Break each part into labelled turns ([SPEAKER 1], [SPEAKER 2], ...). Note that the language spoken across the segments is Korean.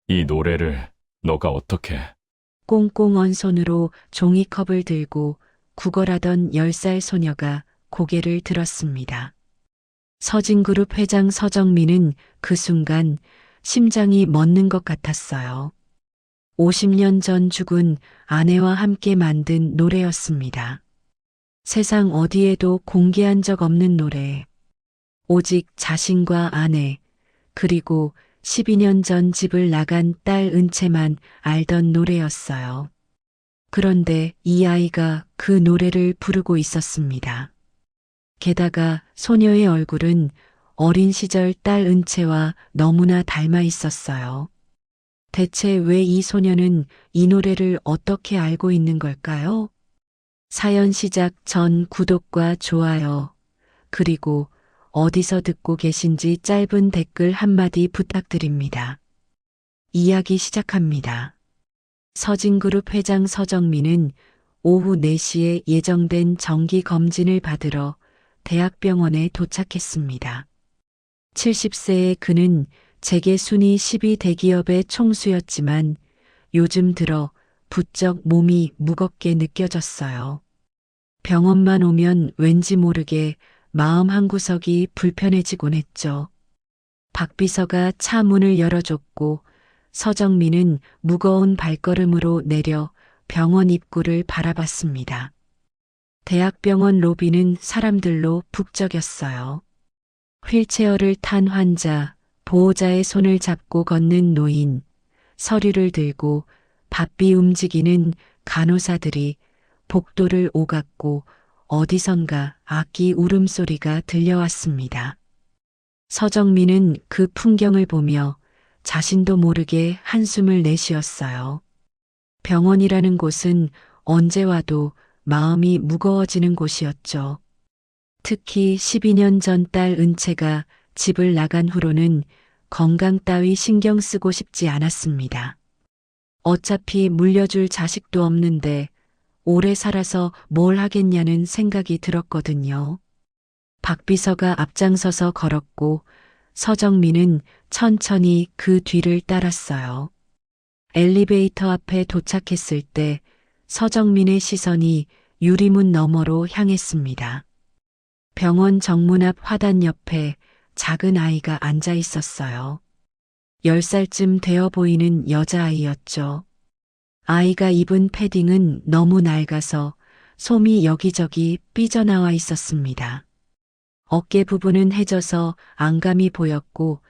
[SPEAKER 1] 이 노래를 너가 어떻게?
[SPEAKER 2] 꽁꽁 언 손으로 종이컵을 들고 구걸하던 10살 소녀가 고개를 들었습니다. 서진그룹 회장 서정민은 그 순간 심장이 멎는 것 같았어요. 50년 전 죽은 아내와 함께 만든 노래였습니다. 세상 어디에도 공개한 적 없는 노래. 오직 자신과 아내, 그리고 12년 전 집을 나간 딸 은채만 알던 노래였어요. 그런데 이 아이가 그 노래를 부르고 있었습니다. 게다가 소녀의 얼굴은 어린 시절 딸 은채와 너무나 닮아 있었어요. 대체 왜 이 소녀는 이 노래를 어떻게 알고 있는 걸까요? 사연 시작 전 구독과 좋아요, 그리고 어디서 듣고 계신지 짧은 댓글 한마디 부탁드립니다. 이야기 시작합니다. 서진그룹 회장 서정민은 오후 4시에 예정된 정기 검진을 받으러 대학병원에 도착했습니다. 70세의 그는 재계 순위 10위 대기업의 총수였지만 요즘 들어 부쩍 몸이 무겁게 느껴졌어요. 병원만 오면 왠지 모르게 마음 한구석이 불편해지곤 했죠. 박 비서가 차 문을 열어줬고 서정민은 무거운 발걸음으로 내려 병원 입구를 바라봤습니다. 대학병원 로비는 사람들로 북적였어요. 휠체어를 탄 환자, 보호자의 손을 잡고 걷는 노인, 서류를 들고 바삐 움직이는 간호사들이 복도를 오갔고 어디선가 악기 울음소리가 들려왔습니다. 서정민은 그 풍경을 보며 자신도 모르게 한숨을 내쉬었어요. 병원이라는 곳은 언제 와도 마음이 무거워지는 곳이었죠. 특히 12년 전 딸 은채가 집을 나간 후로는 건강 따위 신경 쓰고 싶지 않았습니다. 어차피 물려줄 자식도 없는데 오래 살아서 뭘 하겠냐는 생각이 들었거든요. 박 비서가 앞장서서 걸었고 서정민은 천천히 그 뒤를 따랐어요. 엘리베이터 앞에 도착했을 때 서정민의 시선이 유리문 너머로 향했습니다. 병원 정문 앞 화단 옆에 작은 아이가 앉아 있었어요. 10살쯤 되어 보이는 여자아이였죠. 아이가 입은 패딩은 너무 낡아서 솜이 여기저기 삐져나와 있었습니다. 어깨 부분은 해져서 안감이 보였고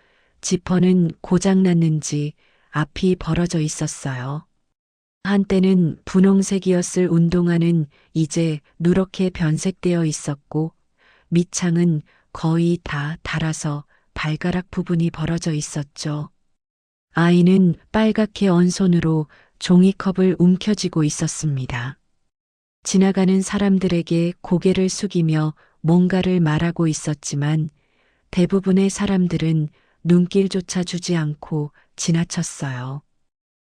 [SPEAKER 2] 지퍼는 고장났는지 앞이 벌어져 있었어요. 한때는 분홍색이었을 운동화는 이제 누렇게 변색되어 있었고 밑창은 거의 다 닳아서 발가락 부분이 벌어져 있었죠. 아이는 빨갛게 언 손으로 종이컵을 움켜쥐고 있었습니다. 지나가는 사람들에게 고개를 숙이며 뭔가를 말하고 있었지만 대부분의 사람들은 눈길조차 주지 않고 지나쳤어요.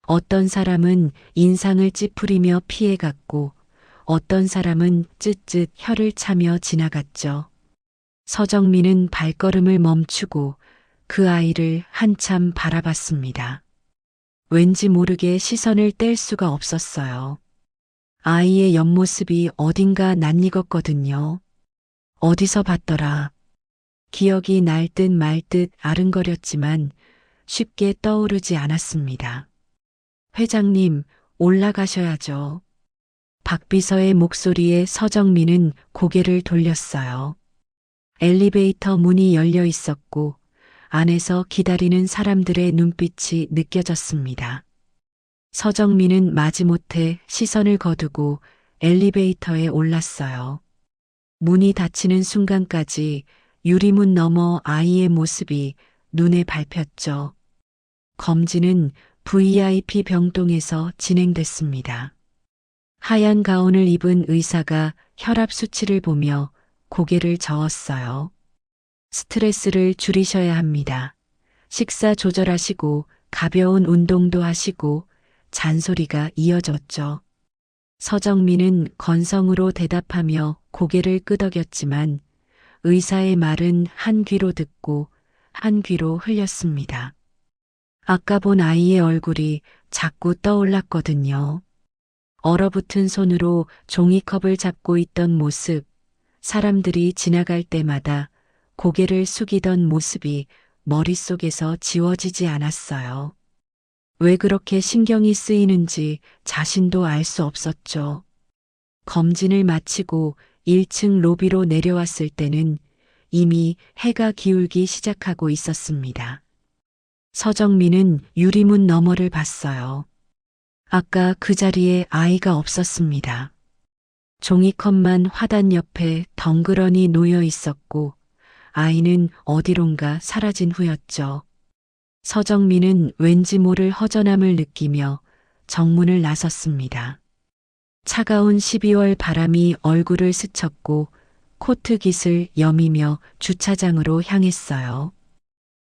[SPEAKER 2] 어떤 사람은 인상을 찌푸리며 피해갔고 어떤 사람은 쯧쯧 혀를 차며 지나갔죠. 서정민은 발걸음을 멈추고 그 아이를 한참 바라봤습니다. 왠지 모르게 시선을 뗄 수가 없었어요. 아이의 옆모습이 어딘가 낯익었거든요. 어디서 봤더라. 기억이 날 듯 말 듯 아른거렸지만 쉽게 떠오르지 않았습니다. 회장님, 올라가셔야죠. 박 비서의 목소리에 서정민은 고개를 돌렸어요. 엘리베이터 문이 열려 있었고 안에서 기다리는 사람들의 눈빛이 느껴졌습니다. 서정민은 마지못해 시선을 거두고 엘리베이터에 올랐어요. 문이 닫히는 순간까지 유리문 너머 아이의 모습이 눈에 밟혔죠. 검진은 VIP 병동에서 진행됐습니다. 하얀 가운을 입은 의사가 혈압 수치를 보며 고개를 저었어요. 스트레스를 줄이셔야 합니다. 식사 조절하시고 가벼운 운동도 하시고 잔소리가 이어졌죠. 서정민은 건성으로 대답하며 고개를 끄덕였지만 의사의 말은 한 귀로 듣고 한 귀로 흘렸습니다. 아까 본 아이의 얼굴이 자꾸 떠올랐거든요. 얼어붙은 손으로 종이컵을 잡고 있던 모습, 사람들이 지나갈 때마다 고개를 숙이던 모습이 머릿속에서 지워지지 않았어요. 왜 그렇게 신경이 쓰이는지 자신도 알 수 없었죠. 검진을 마치고 1층 로비로 내려왔을 때는 이미 해가 기울기 시작하고 있었습니다. 서정민은 유리문 너머를 봤어요. 아까 그 자리에 아이가 없었습니다. 종이컵만 화단 옆에 덩그러니 놓여 있었고 아이는 어디론가 사라진 후였죠. 서정민은 왠지 모를 허전함을 느끼며 정문을 나섰습니다. 차가운 12월 바람이 얼굴을 스쳤고 코트 깃을 여미며 주차장으로 향했어요.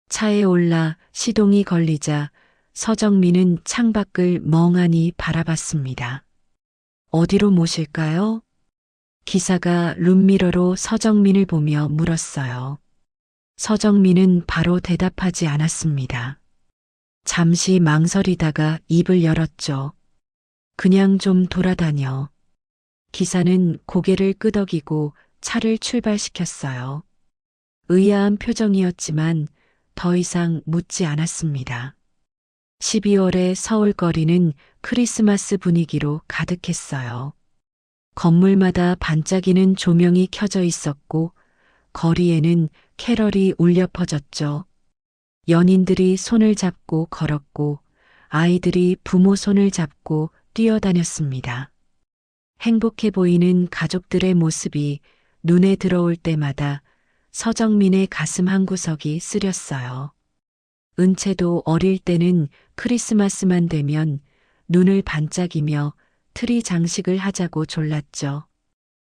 [SPEAKER 2] 차에 올라 시동이 걸리자 서정민은 창밖을 멍하니 바라봤습니다. 어디로 모실까요? 기사가 룸미러로 서정민을 보며 물었어요. 서정민은 바로 대답하지 않았습니다. 잠시 망설이다가 입을 열었죠. 그냥 좀 돌아다녀. 기사는 고개를 끄덕이고 차를 출발시켰어요. 의아한 표정이었지만 더 이상 묻지 않았습니다. 12월의 서울 거리는 크리스마스 분위기로 가득했어요. 건물마다 반짝이는 조명이 켜져 있었고 거리에는 캐럴이 울려 퍼졌죠. 연인들이 손을 잡고 걸었고 아이들이 부모 손을 잡고 뛰어다녔습니다. 행복해 보이는 가족들의 모습이 눈에 들어올 때마다 서정민의 가슴 한구석이 쓰렸어요. 은채도 어릴 때는 크리스마스만 되면 눈을 반짝이며 트리 장식을 하자고 졸랐죠.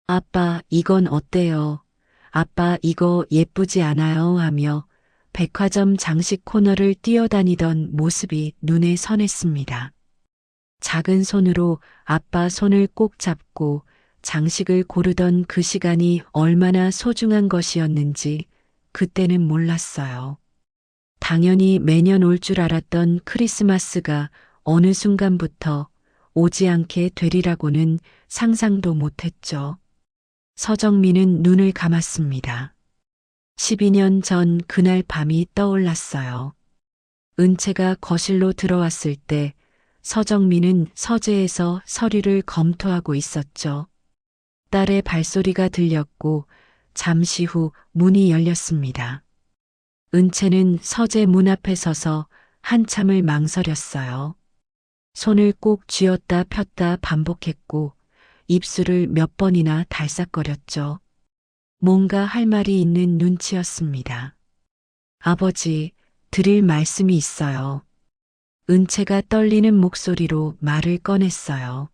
[SPEAKER 2] 아빠, 이건 어때요? 아빠, 이거 예쁘지 않아요? 하며 백화점 장식 코너를 뛰어다니던 모습이 눈에 선했습니다. 작은 손으로 아빠 손을 꼭 잡고 장식을 고르던 그 시간이 얼마나 소중한 것이었는지 그때는 몰랐어요. 당연히 매년 올 줄 알았던 크리스마스가 어느 순간부터 오지 않게 되리라고는 상상도 못했죠. 서정민은 눈을 감았습니다. 12년 전 그날 밤이 떠올랐어요. 은채가 거실로 들어왔을 때 서정민은 서재에서 서류를 검토하고 있었죠. 딸의 발소리가 들렸고 잠시 후 문이 열렸습니다. 은채는 서재 문 앞에 서서 한참을 망설였어요. 손을 꼭 쥐었다 폈다 반복했고 입술을 몇 번이나 달싹거렸죠. 뭔가 할 말이 있는 눈치였습니다. 아버지, 드릴 말씀이 있어요. 은채가 떨리는 목소리로 말을 꺼냈어요.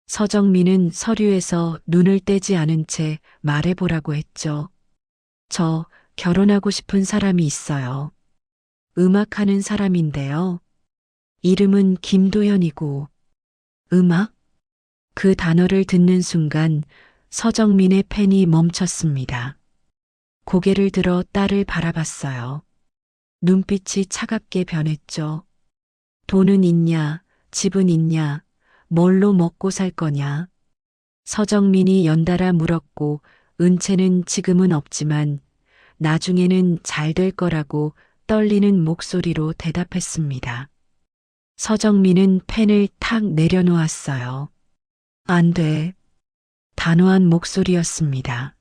[SPEAKER 2] 서정민은 서류에서 눈을 떼지 않은 채 말해보라고 했죠. 저 결혼하고 싶은 사람이 있어요. 음악하는 사람인데요. 이름은 김도현이고. 음악? 그 단어를 듣는 순간 서정민의 펜이 멈췄습니다. 고개를 들어 딸을 바라봤어요. 눈빛이 차갑게 변했죠. 돈은 있냐, 집은 있냐, 뭘로 먹고 살 거냐. 서정민이 연달아 물었고 은채는 지금은 없지만 나중에는 잘 될 거라고 떨리는 목소리로 대답했습니다. 서정민은 펜을 탁 내려놓았어요. 안 돼. 단호한 목소리였습니다.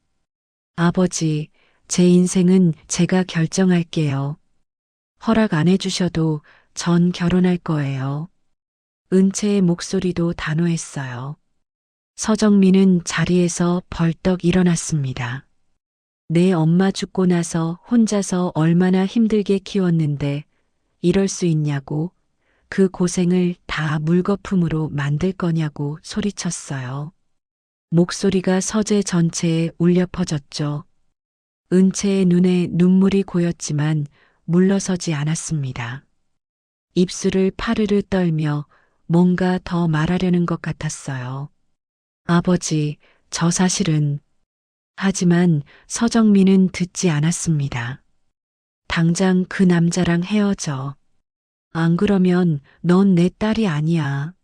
[SPEAKER 2] 아버지, 제 인생은 제가 결정할게요. 허락 안 해주셔도 전 결혼할 거예요. 은채의 목소리도 단호했어요. 서정민은 자리에서 벌떡 일어났습니다. 내 엄마 죽고 나서 혼자서 얼마나 힘들게 키웠는데 이럴 수 있냐고, 그 고생을 다 물거품으로 만들 거냐고 소리쳤어요. 목소리가 서재 전체에 울려 퍼졌죠. 은채의 눈에 눈물이 고였지만 물러서지 않았습니다. 입술을 파르르 떨며 뭔가 더 말하려는 것 같았어요. 아버지, 저 사실은. 하지만 서정민은 듣지 않았습니다. 당장 그 남자랑 헤어져. 안 그러면 넌 내 딸이 아니야.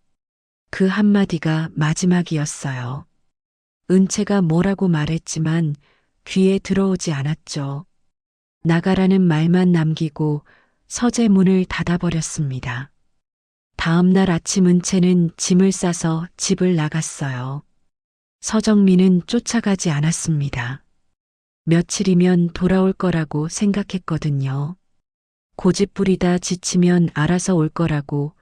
[SPEAKER 2] 그 한마디가 마지막이었어요. 은채가 뭐라고 말했지만 귀에 들어오지 않았죠. 나가라는 말만 남기고 서재 문을 닫아버렸습니다. 다음 날 아침 은채는 짐을 싸서 집을 나갔어요. 서정민은 쫓아가지 않았습니다. 며칠이면 돌아올 거라고 생각했거든요. 고집부리다 지치면 알아서 올 거라고,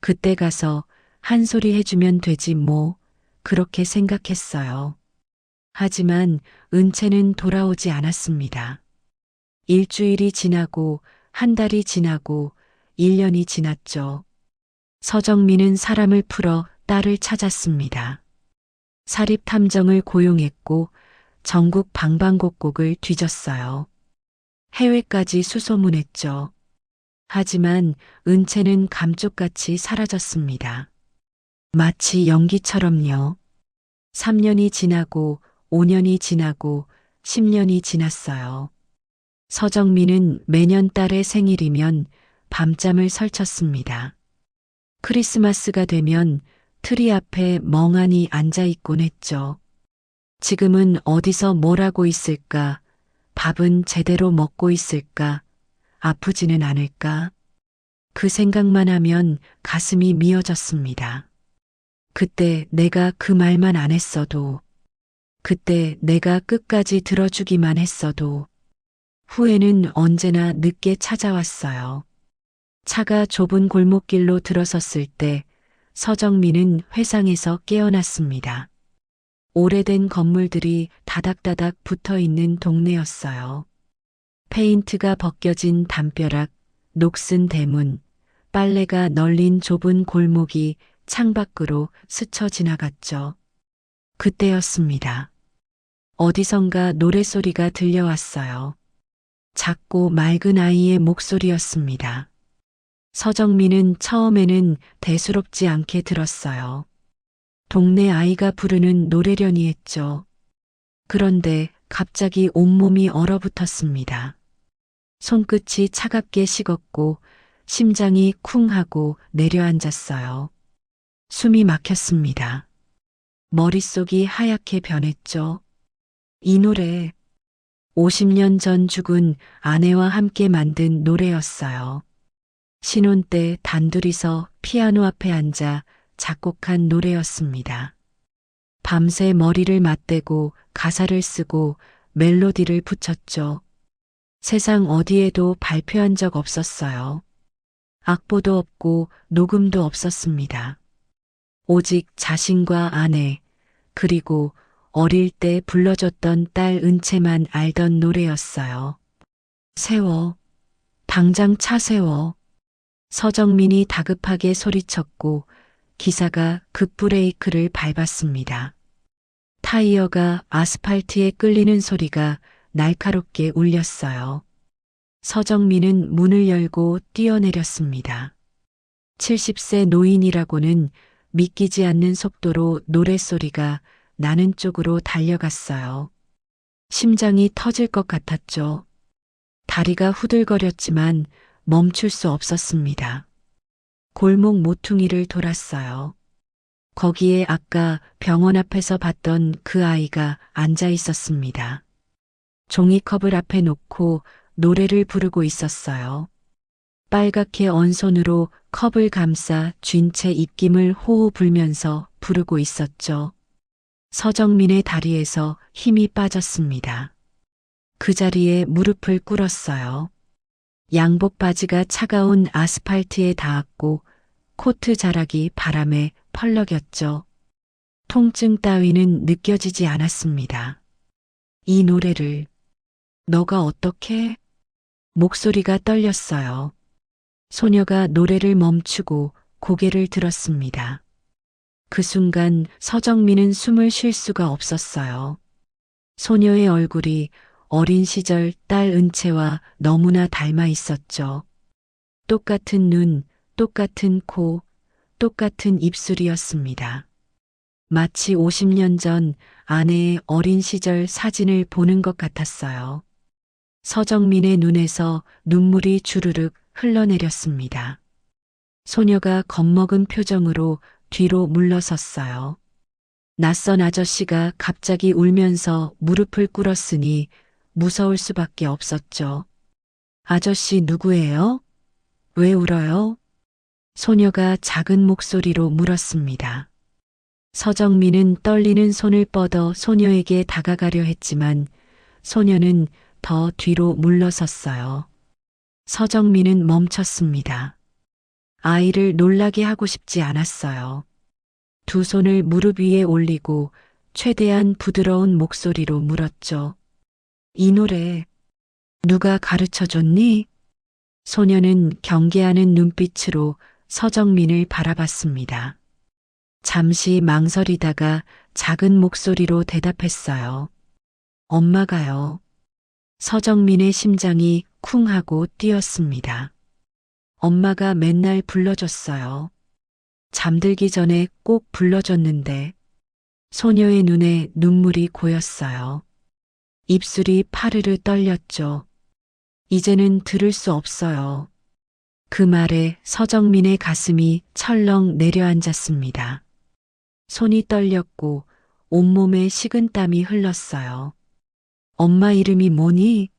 [SPEAKER 2] 그때 가서 한 소리 해주면 되지 뭐, 그렇게 생각했어요. 하지만 은채는 돌아오지 않았습니다. 일주일이 지나고 한 달이 지나고 1년이 지났죠. 서정민은 사람을 풀어 딸을 찾았습니다. 사립탐정을 고용했고 전국 방방곡곡을 뒤졌어요. 해외까지 수소문했죠. 하지만 은채는 감쪽같이 사라졌습니다. 마치 연기처럼요. 3년이 지나고 5년이 지나고 10년이 지났어요. 서정민은 매년 딸의 생일이면 밤잠을 설쳤습니다. 크리스마스가 되면 트리 앞에 멍하니 앉아 있곤 했죠. 지금은 어디서 뭘 하고 있을까? 밥은 제대로 먹고 있을까? 아프지는 않을까? 그 생각만 하면 가슴이 미어졌습니다. 그때 내가 그 말만 안 했어도, 그때 내가 끝까지 들어주기만 했어도, 후회는 언제나 늦게 찾아왔어요. 차가 좁은 골목길로 들어섰을 때 서정민은 회상에서 깨어났습니다. 오래된 건물들이 다닥다닥 붙어 있는 동네였어요. 페인트가 벗겨진 담벼락, 녹슨 대문, 빨래가 널린 좁은 골목이 창밖으로 스쳐 지나갔죠. 그때였습니다. 어디선가 노랫소리가 들려왔어요. 작고 맑은 아이의 목소리였습니다. 서정민은 처음에는 대수롭지 않게 들었어요. 동네 아이가 부르는 노래려니 했죠. 그런데 갑자기 온몸이 얼어붙었습니다. 손끝이 차갑게 식었고 심장이 쿵 하고 내려앉았어요. 숨이 막혔습니다. 머릿속이 하얗게 변했죠. 이 노래, 50년 전 죽은 아내와 함께 만든 노래였어요. 신혼 때 단둘이서 피아노 앞에 앉아 작곡한 노래였습니다. 밤새 머리를 맞대고 가사를 쓰고 멜로디를 붙였죠. 세상 어디에도 발표한 적 없었어요. 악보도 없고 녹음도 없었습니다. 오직 자신과 아내, 그리고 어릴 때 불러줬던 딸 은채만 알던 노래였어요. 세워. 당장 차 세워. 서정민이 다급하게 소리쳤고 기사가 급브레이크를 밟았습니다. 타이어가 아스팔트에 끌리는 소리가 날카롭게 울렸어요. 서정민은 문을 열고 뛰어내렸습니다. 70세 노인이라고는 믿기지 않는 속도로 노랫소리가 나는 쪽으로 달려갔어요. 심장이 터질 것 같았죠. 다리가 후들거렸지만 멈출 수 없었습니다. 골목 모퉁이를 돌았어요. 거기에 아까 병원 앞에서 봤던 그 아이가 앉아 있었습니다. 종이컵을 앞에 놓고 노래를 부르고 있었어요. 빨갛게 언 손으로 컵을 감싸 쥔 채 입김을 호호 불면서 부르고 있었죠. 서정민의 다리에서 힘이 빠졌습니다. 그 자리에 무릎을 꿇었어요. 양복 바지가 차가운 아스팔트에 닿았고 코트 자락이 바람에 펄럭였죠. 통증 따위는 느껴지지 않았습니다. 이 노래를 너가 어떻게? 목소리가 떨렸어요. 소녀가 노래를 멈추고 고개를 들었습니다. 그 순간 서정민은 숨을 쉴 수가 없었어요. 소녀의 얼굴이 어린 시절 딸 은채와 너무나 닮아 있었죠. 똑같은 눈, 똑같은 코, 똑같은 입술이었습니다. 마치 50년 전 아내의 어린 시절 사진을 보는 것 같았어요. 서정민의 눈에서 눈물이 주르륵 흘러내렸습니다. 소녀가 겁먹은 표정으로 뒤로 물러섰어요. 낯선 아저씨가 갑자기 울면서 무릎을 꿇었으니 무서울 수밖에 없었죠. 아저씨 누구예요? 왜 울어요? 소녀가 작은 목소리로 물었습니다. 서정민은 떨리는 손을 뻗어 소녀에게 다가가려 했지만 소녀는 더 뒤로 물러섰어요. 서정민은 멈췄습니다. 아이를 놀라게 하고 싶지 않았어요. 두 손을 무릎 위에 올리고 최대한 부드러운 목소리로 물었죠. 이 노래 누가 가르쳐 줬니? 소녀는 경계하는 눈빛으로 서정민을 바라봤습니다. 잠시 망설이다가 작은 목소리로 대답했어요. 엄마가요. 서정민의 심장이 쿵 하고 뛰었습니다. 엄마가 맨날 불러줬어요. 잠들기 전에 꼭 불러줬는데 소녀의 눈에 눈물이 고였어요. 입술이 파르르 떨렸죠. 이제는 들을 수 없어요. 그 말에 서정민의 가슴이 철렁 내려앉았습니다. 손이 떨렸고 온몸에 식은땀이 흘렀어요. 엄마 이름이 뭐니?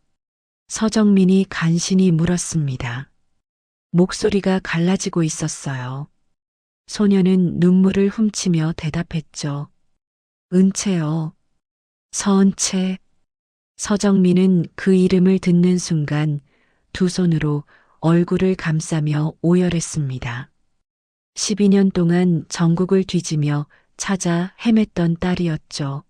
[SPEAKER 2] 서정민이 간신히 물었습니다. 목소리가 갈라지고 있었어요. 소녀는 눈물을 훔치며 대답했죠. 은채요. 서은채. 서정민은 그 이름을 듣는 순간 두 손으로 얼굴을 감싸며 오열했습니다. 12년 동안 전국을 뒤지며 찾아 헤맸던 딸이었죠.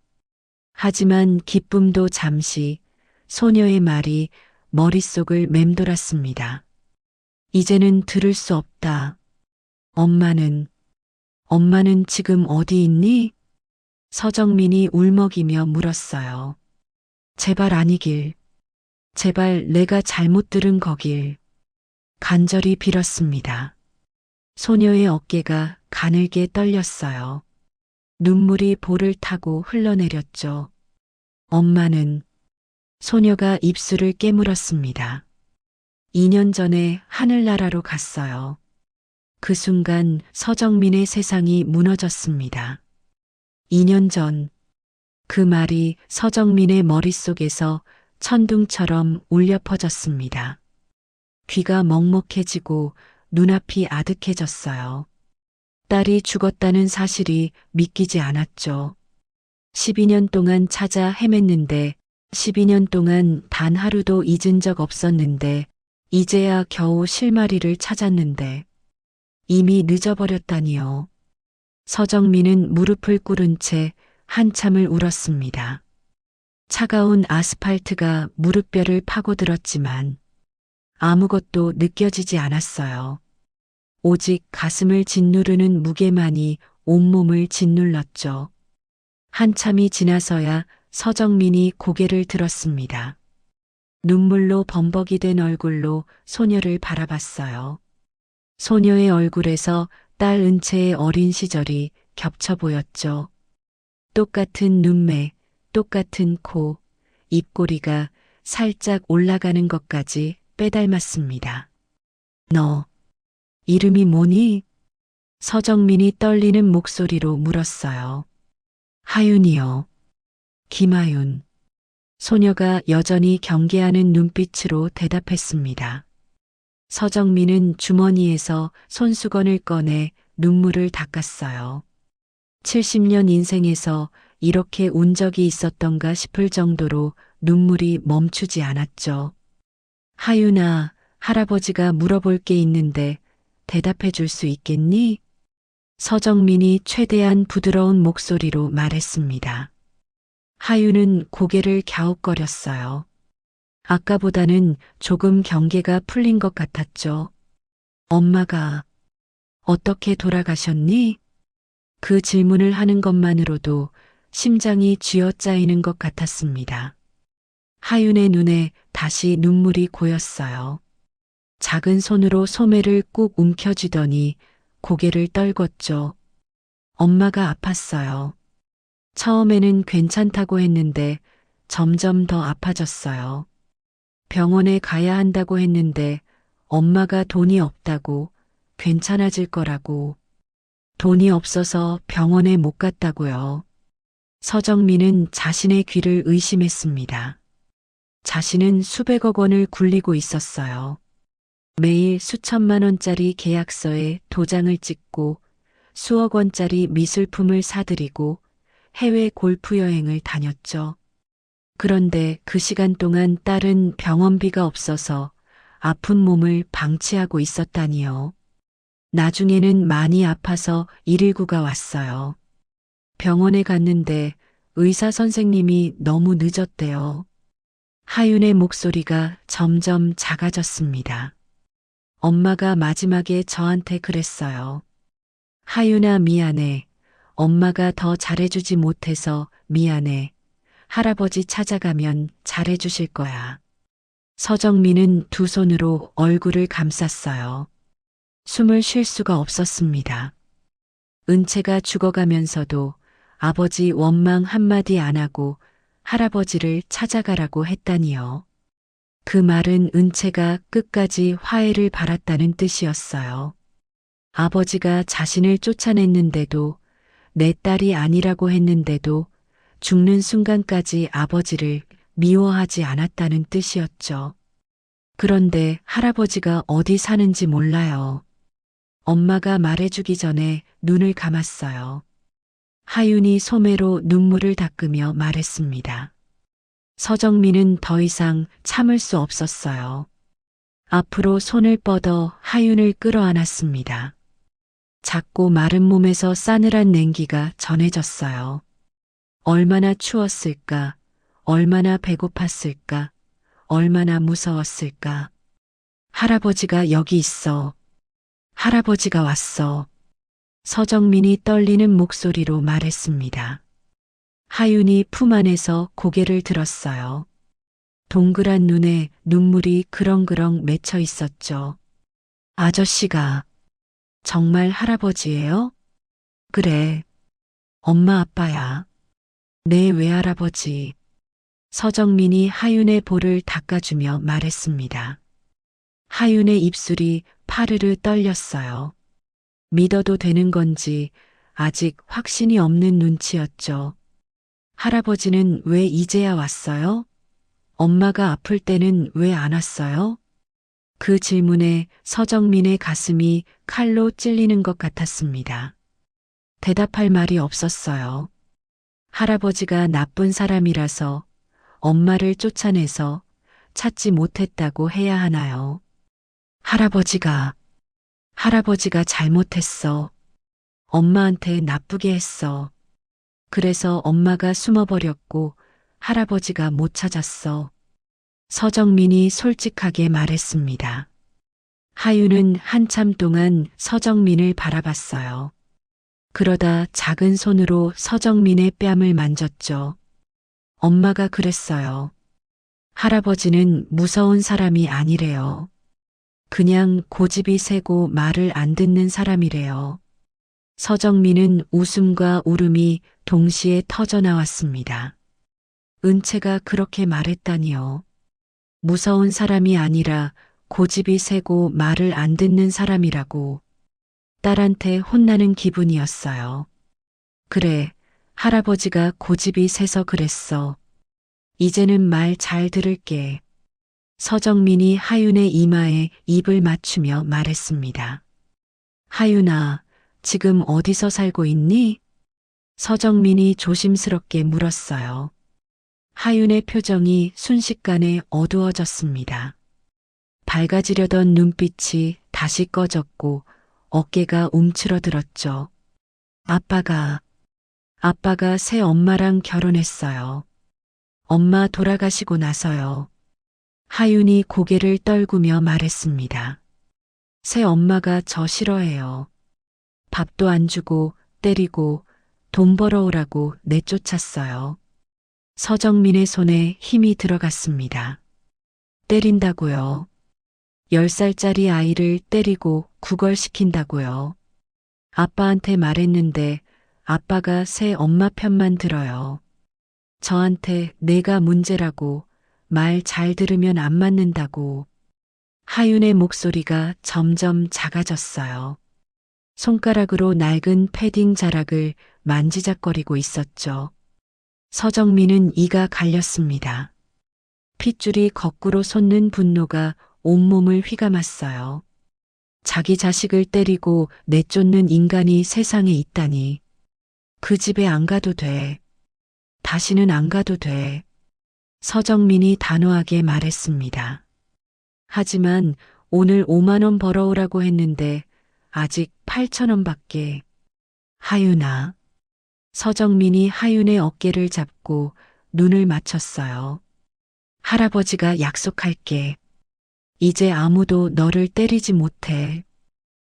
[SPEAKER 2] 하지만 기쁨도 잠시 소녀의 말이 머릿속을 맴돌았습니다. 이제는 들을 수 없다. 엄마는 지금 어디 있니? 서정민이 울먹이며 물었어요. 제발 아니길. 제발 내가 잘못 들은 거길. 간절히 빌었습니다. 소녀의 어깨가 가늘게 떨렸어요. 눈물이 볼을 타고 흘러내렸죠. 엄마는 소녀가 입술을 깨물었습니다. 2년 전에 하늘나라로 갔어요. 그 순간 서정민의 세상이 무너졌습니다. 2년 전, 그 말이 서정민의 머릿속에서 천둥처럼 울려 퍼졌습니다. 귀가 먹먹해지고 눈앞이 아득해졌어요. 딸이 죽었다는 사실이 믿기지 않았죠. 12년 동안 찾아 헤맸는데, 12년 동안 단 하루도 잊은 적 없었는데, 이제야 겨우 실마리를 찾았는데, 이미 늦어버렸다니요. 서정민은 무릎을 꿇은 채 한참을 울었습니다. 차가운 아스팔트가 무릎뼈를 파고들었지만 아무것도 느껴지지 않았어요. 오직 가슴을 짓누르는 무게만이 온몸을 짓눌렀죠. 한참이 지나서야 서정민이 고개를 들었습니다. 눈물로 범벅이 된 얼굴로 소녀를 바라봤어요. 소녀의 얼굴에서 딸 은채의 어린 시절이 겹쳐 보였죠. 똑같은 눈매, 똑같은 코, 입꼬리가 살짝 올라가는 것까지 빼닮았습니다. 너, 이름이 뭐니? 서정민이 떨리는 목소리로 물었어요. 하윤이요. 김하윤. 소녀가 여전히 경계하는 눈빛으로 대답했습니다. 서정민은 주머니에서 손수건을 꺼내 눈물을 닦았어요. 70년 인생에서 이렇게 운 적이 있었던가 싶을 정도로 눈물이 멈추지 않았죠. 하윤아, 할아버지가 물어볼 게 있는데 대답해 줄 수 있겠니? 서정민이 최대한 부드러운 목소리로 말했습니다. 하윤은 고개를 갸웃거렸어요. 아까보다는 조금 경계가 풀린 것 같았죠. 엄마가 어떻게 돌아가셨니? 그 질문을 하는 것만으로도 심장이 쥐어짜이는 것 같았습니다. 하윤의 눈에 다시 눈물이 고였어요. 작은 손으로 소매를 꾹 움켜쥐더니 고개를 떨궜죠. 엄마가 아팠어요. 처음에는 괜찮다고 했는데 점점 더 아파졌어요. 병원에 가야 한다고 했는데 엄마가 돈이 없다고 괜찮아질 거라고. 돈이 없어서 병원에 못 갔다고요. 서정민은 자신의 귀를 의심했습니다. 자신은 수백억 원을 굴리고 있었어요. 매일 수천만 원짜리 계약서에 도장을 찍고 수억 원짜리 미술품을 사들이고 해외 골프 여행을 다녔죠. 그런데 그 시간 동안 딸은 병원비가 없어서 아픈 몸을 방치하고 있었다니요. 나중에는 많이 아파서 119가 왔어요. 병원에 갔는데 의사 선생님이 너무 늦었대요. 하윤의 목소리가 점점 작아졌습니다. 엄마가 마지막에 저한테 그랬어요. 하윤아, 미안해. 엄마가 더 잘해주지 못해서 미안해. 할아버지 찾아가면 잘해주실 거야. 서정민은 두 손으로 얼굴을 감쌌어요. 숨을 쉴 수가 없었습니다. 은채가 죽어가면서도 아버지 원망 한마디 안 하고 할아버지를 찾아가라고 했다니요. 그 말은 은채가 끝까지 화해를 바랐다는 뜻이었어요. 아버지가 자신을 쫓아냈는데도 내 딸이 아니라고 했는데도 죽는 순간까지 아버지를 미워하지 않았다는 뜻이었죠. 그런데 할아버지가 어디 사는지 몰라요. 엄마가 말해주기 전에 눈을 감았어요. 하윤이 소매로 눈물을 닦으며 말했습니다. 서정민은 더 이상 참을 수 없었어요. 앞으로 손을 뻗어 하윤을 끌어안았습니다. 작고 마른 몸에서 싸늘한 냉기가 전해졌어요. 얼마나 추웠을까, 얼마나 배고팠을까, 얼마나 무서웠을까. 할아버지가 여기 있어. 할아버지가 왔어. 서정민이 떨리는 목소리로 말했습니다. 하윤이 품 안에서 고개를 들었어요. 동그란 눈에 눈물이 그렁그렁 맺혀 있었죠. 아저씨가 정말 할아버지예요? 그래. 엄마 아빠야. 내 외할아버지. 서정민이 하윤의 볼을 닦아주며 말했습니다. 하윤의 입술이 파르르 떨렸어요. 믿어도 되는 건지 아직 확신이 없는 눈치였죠. 할아버지는 왜 이제야 왔어요? 엄마가 아플 때는 왜 안 왔어요? 그 질문에 서정민의 가슴이 칼로 찔리는 것 같았습니다. 대답할 말이 없었어요. 할아버지가 나쁜 사람이라서 엄마를 쫓아내서 찾지 못했다고 해야 하나요? 할아버지가 잘못했어. 엄마한테 나쁘게 했어. 그래서 엄마가 숨어버렸고 할아버지가 못 찾았어. 서정민이 솔직하게 말했습니다. 하윤은 한참 동안 서정민을 바라봤어요. 그러다 작은 손으로 서정민의 뺨을 만졌죠. 엄마가 그랬어요. 할아버지는 무서운 사람이 아니래요. 그냥 고집이 세고 말을 안 듣는 사람이래요. 서정민은 웃음과 울음이 동시에 터져 나왔습니다. 은채가 그렇게 말했다니요. 무서운 사람이 아니라 고집이 세고 말을 안 듣는 사람이라고. 딸한테 혼나는 기분이었어요. 그래, 할아버지가 고집이 세서 그랬어. 이제는 말 잘 들을게. 서정민이 하윤의 이마에 입을 맞추며 말했습니다. 하윤아, 지금 어디서 살고 있니? 서정민이 조심스럽게 물었어요. 하윤의 표정이 순식간에 어두워졌습니다. 밝아지려던 눈빛이 다시 꺼졌고 어깨가 움츠러들었죠. 아빠가 새 엄마랑 결혼했어요. 엄마 돌아가시고 나서요. 하윤이 고개를 떨구며 말했습니다. 새 엄마가 저 싫어해요. 밥도 안 주고 때리고 돈 벌어오라고 내쫓았어요. 서정민의 손에 힘이 들어갔습니다. 때린다고요. 10살짜리 아이를 때리고 구걸시킨다고요. 아빠한테 말했는데 아빠가 새 엄마 편만 들어요. 저한테 내가 문제라고 말 잘 들으면 안 맞는다고. 하윤의 목소리가 점점 작아졌어요. 손가락으로 낡은 패딩 자락을 만지작거리고 있었죠. 서정민은 이가 갈렸습니다. 핏줄이 거꾸로 솟는 분노가 온몸을 휘감았어요. 자기 자식을 때리고 내쫓는 인간이 세상에 있다니. 그 집에 안 가도 돼. 다시는 안 가도 돼. 서정민이 단호하게 말했습니다. 하지만 오늘 5만 원 벌어오라고 했는데 아직 8천 원밖에. 하윤아. 서정민이 하윤의 어깨를 잡고 눈을 맞췄어요. 할아버지가 약속할게. 이제 아무도 너를 때리지 못해.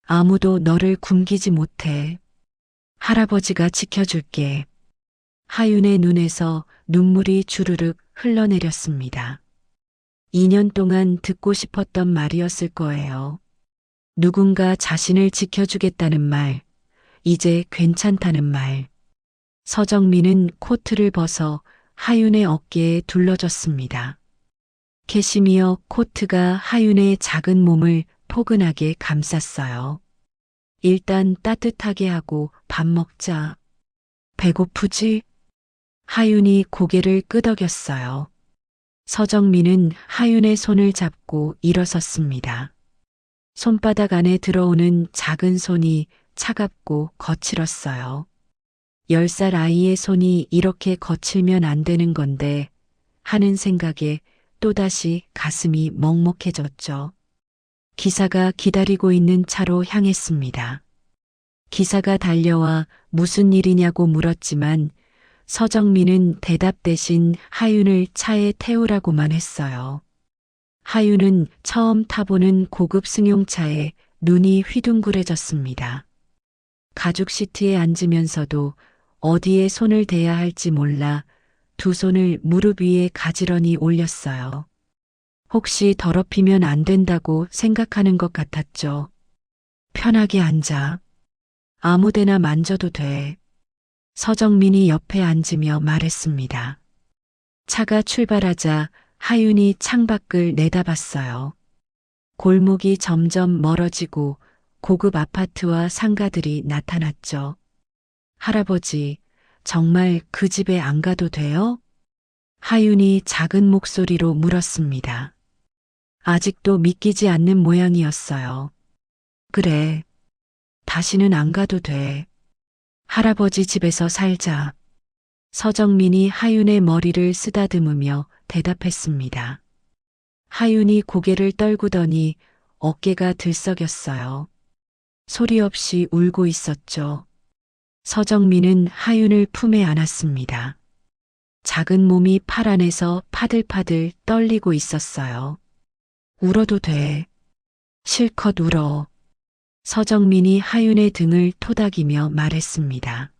[SPEAKER 2] 아무도 너를 굶기지 못해. 할아버지가 지켜줄게. 하윤의 눈에서 눈물이 주르륵 흘러내렸습니다. 2년 동안 듣고 싶었던 말이었을 거예요. 누군가 자신을 지켜주겠다는 말, 이제 괜찮다는 말. 서정민은 코트를 벗어 하윤의 어깨에 둘러줬습니다. 캐시미어 코트가 하윤의 작은 몸을 포근하게 감쌌어요. 일단 따뜻하게 하고 밥 먹자. 배고프지? 하윤이 고개를 끄덕였어요. 서정민은 하윤의 손을 잡고 일어섰습니다. 손바닥 안에 들어오는 작은 손이 차갑고 거칠었어요. 10살 아이의 손이 이렇게 거칠면 안 되는 건데 하는 생각에 또다시 가슴이 먹먹해졌죠. 기사가 기다리고 있는 차로 향했습니다. 기사가 달려와 무슨 일이냐고 물었지만 서정민은 대답 대신 하윤을 차에 태우라고만 했어요. 하윤은 처음 타보는 고급 승용차에 눈이 휘둥그레졌습니다. 가죽 시트에 앉으면서도 어디에 손을 대야 할지 몰라 두 손을 무릎 위에 가지런히 올렸어요. 혹시 더럽히면 안 된다고 생각하는 것 같았죠. 편하게 앉아. 아무데나 만져도 돼. 서정민이 옆에 앉으며 말했습니다. 차가 출발하자 하윤이 창밖을 내다봤어요. 골목이 점점 멀어지고 고급 아파트와 상가들이 나타났죠. 할아버지, 정말 그 집에 안 가도 돼요? 하윤이 작은 목소리로 물었습니다. 아직도 믿기지 않는 모양이었어요. 그래. 다시는 안 가도 돼. 할아버지 집에서 살자. 서정민이 하윤의 머리를 쓰다듬으며 대답했습니다. 하윤이 고개를 떨구더니 어깨가 들썩였어요. 소리 없이 울고 있었죠. 서정민은 하윤을 품에 안았습니다. 작은 몸이 팔 안에서 파들파들 떨리고 있었어요. 울어도 돼. 실컷 울어. 서정민이 하윤의 등을 토닥이며 말했습니다.